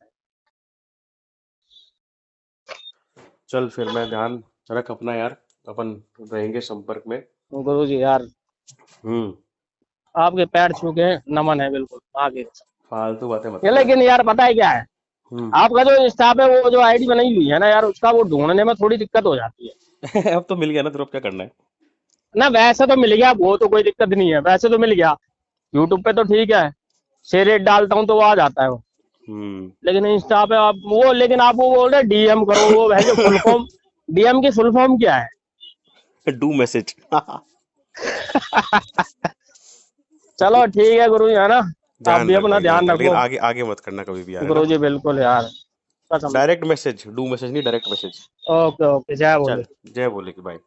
चल फिर, मैं ध्यान रख अपना यार, अपन रहेंगे संपर्क में। है गुरु जी यार, हम्म आपके पैर छू के नमन है बिल्कुल आगे। फालतू बातें मत ये कर यार। लेकिन यार पता है क्या है, हम्म आपका जो स्टाफ है, वो जो आईडी बनाई हुई है ना यार, उसका वो ढूंढने में थोड़ी दिक्कत हो जाती है अब तो मिल गया ना, तेरे को क्या करना है। ना। वैसे तो मिल गया, वो तो कोई दिक्कत नहीं है, वैसे तो मिल गया। यूट्यूब पे तो ठीक है, शेयर रेट डालता हूँ तो वो आ जाता है वो। हम्म लेकिन इंस्टा पे आप वो, लेकिन आप वो बोल रहे डीएम करो, वो है जो फुल फॉर्म, डीएम की फुल फॉर्म क्या है? Do message. चलो ठीक है गुरु जी, है ना? आप ध्यान भी रख अपना भाई, ध्यान ध्यान रख, लेकिन रखो। आगे आगे मत करना कभी भी यार, है ना। गुरु जी बिल्कुल यार, कसम। डायरेक्ट मैसेज, डू मैसेज नहीं, डायरेक्ट मैसेज। ओके ओके, जय बोले। चल, जय बोले की भाई।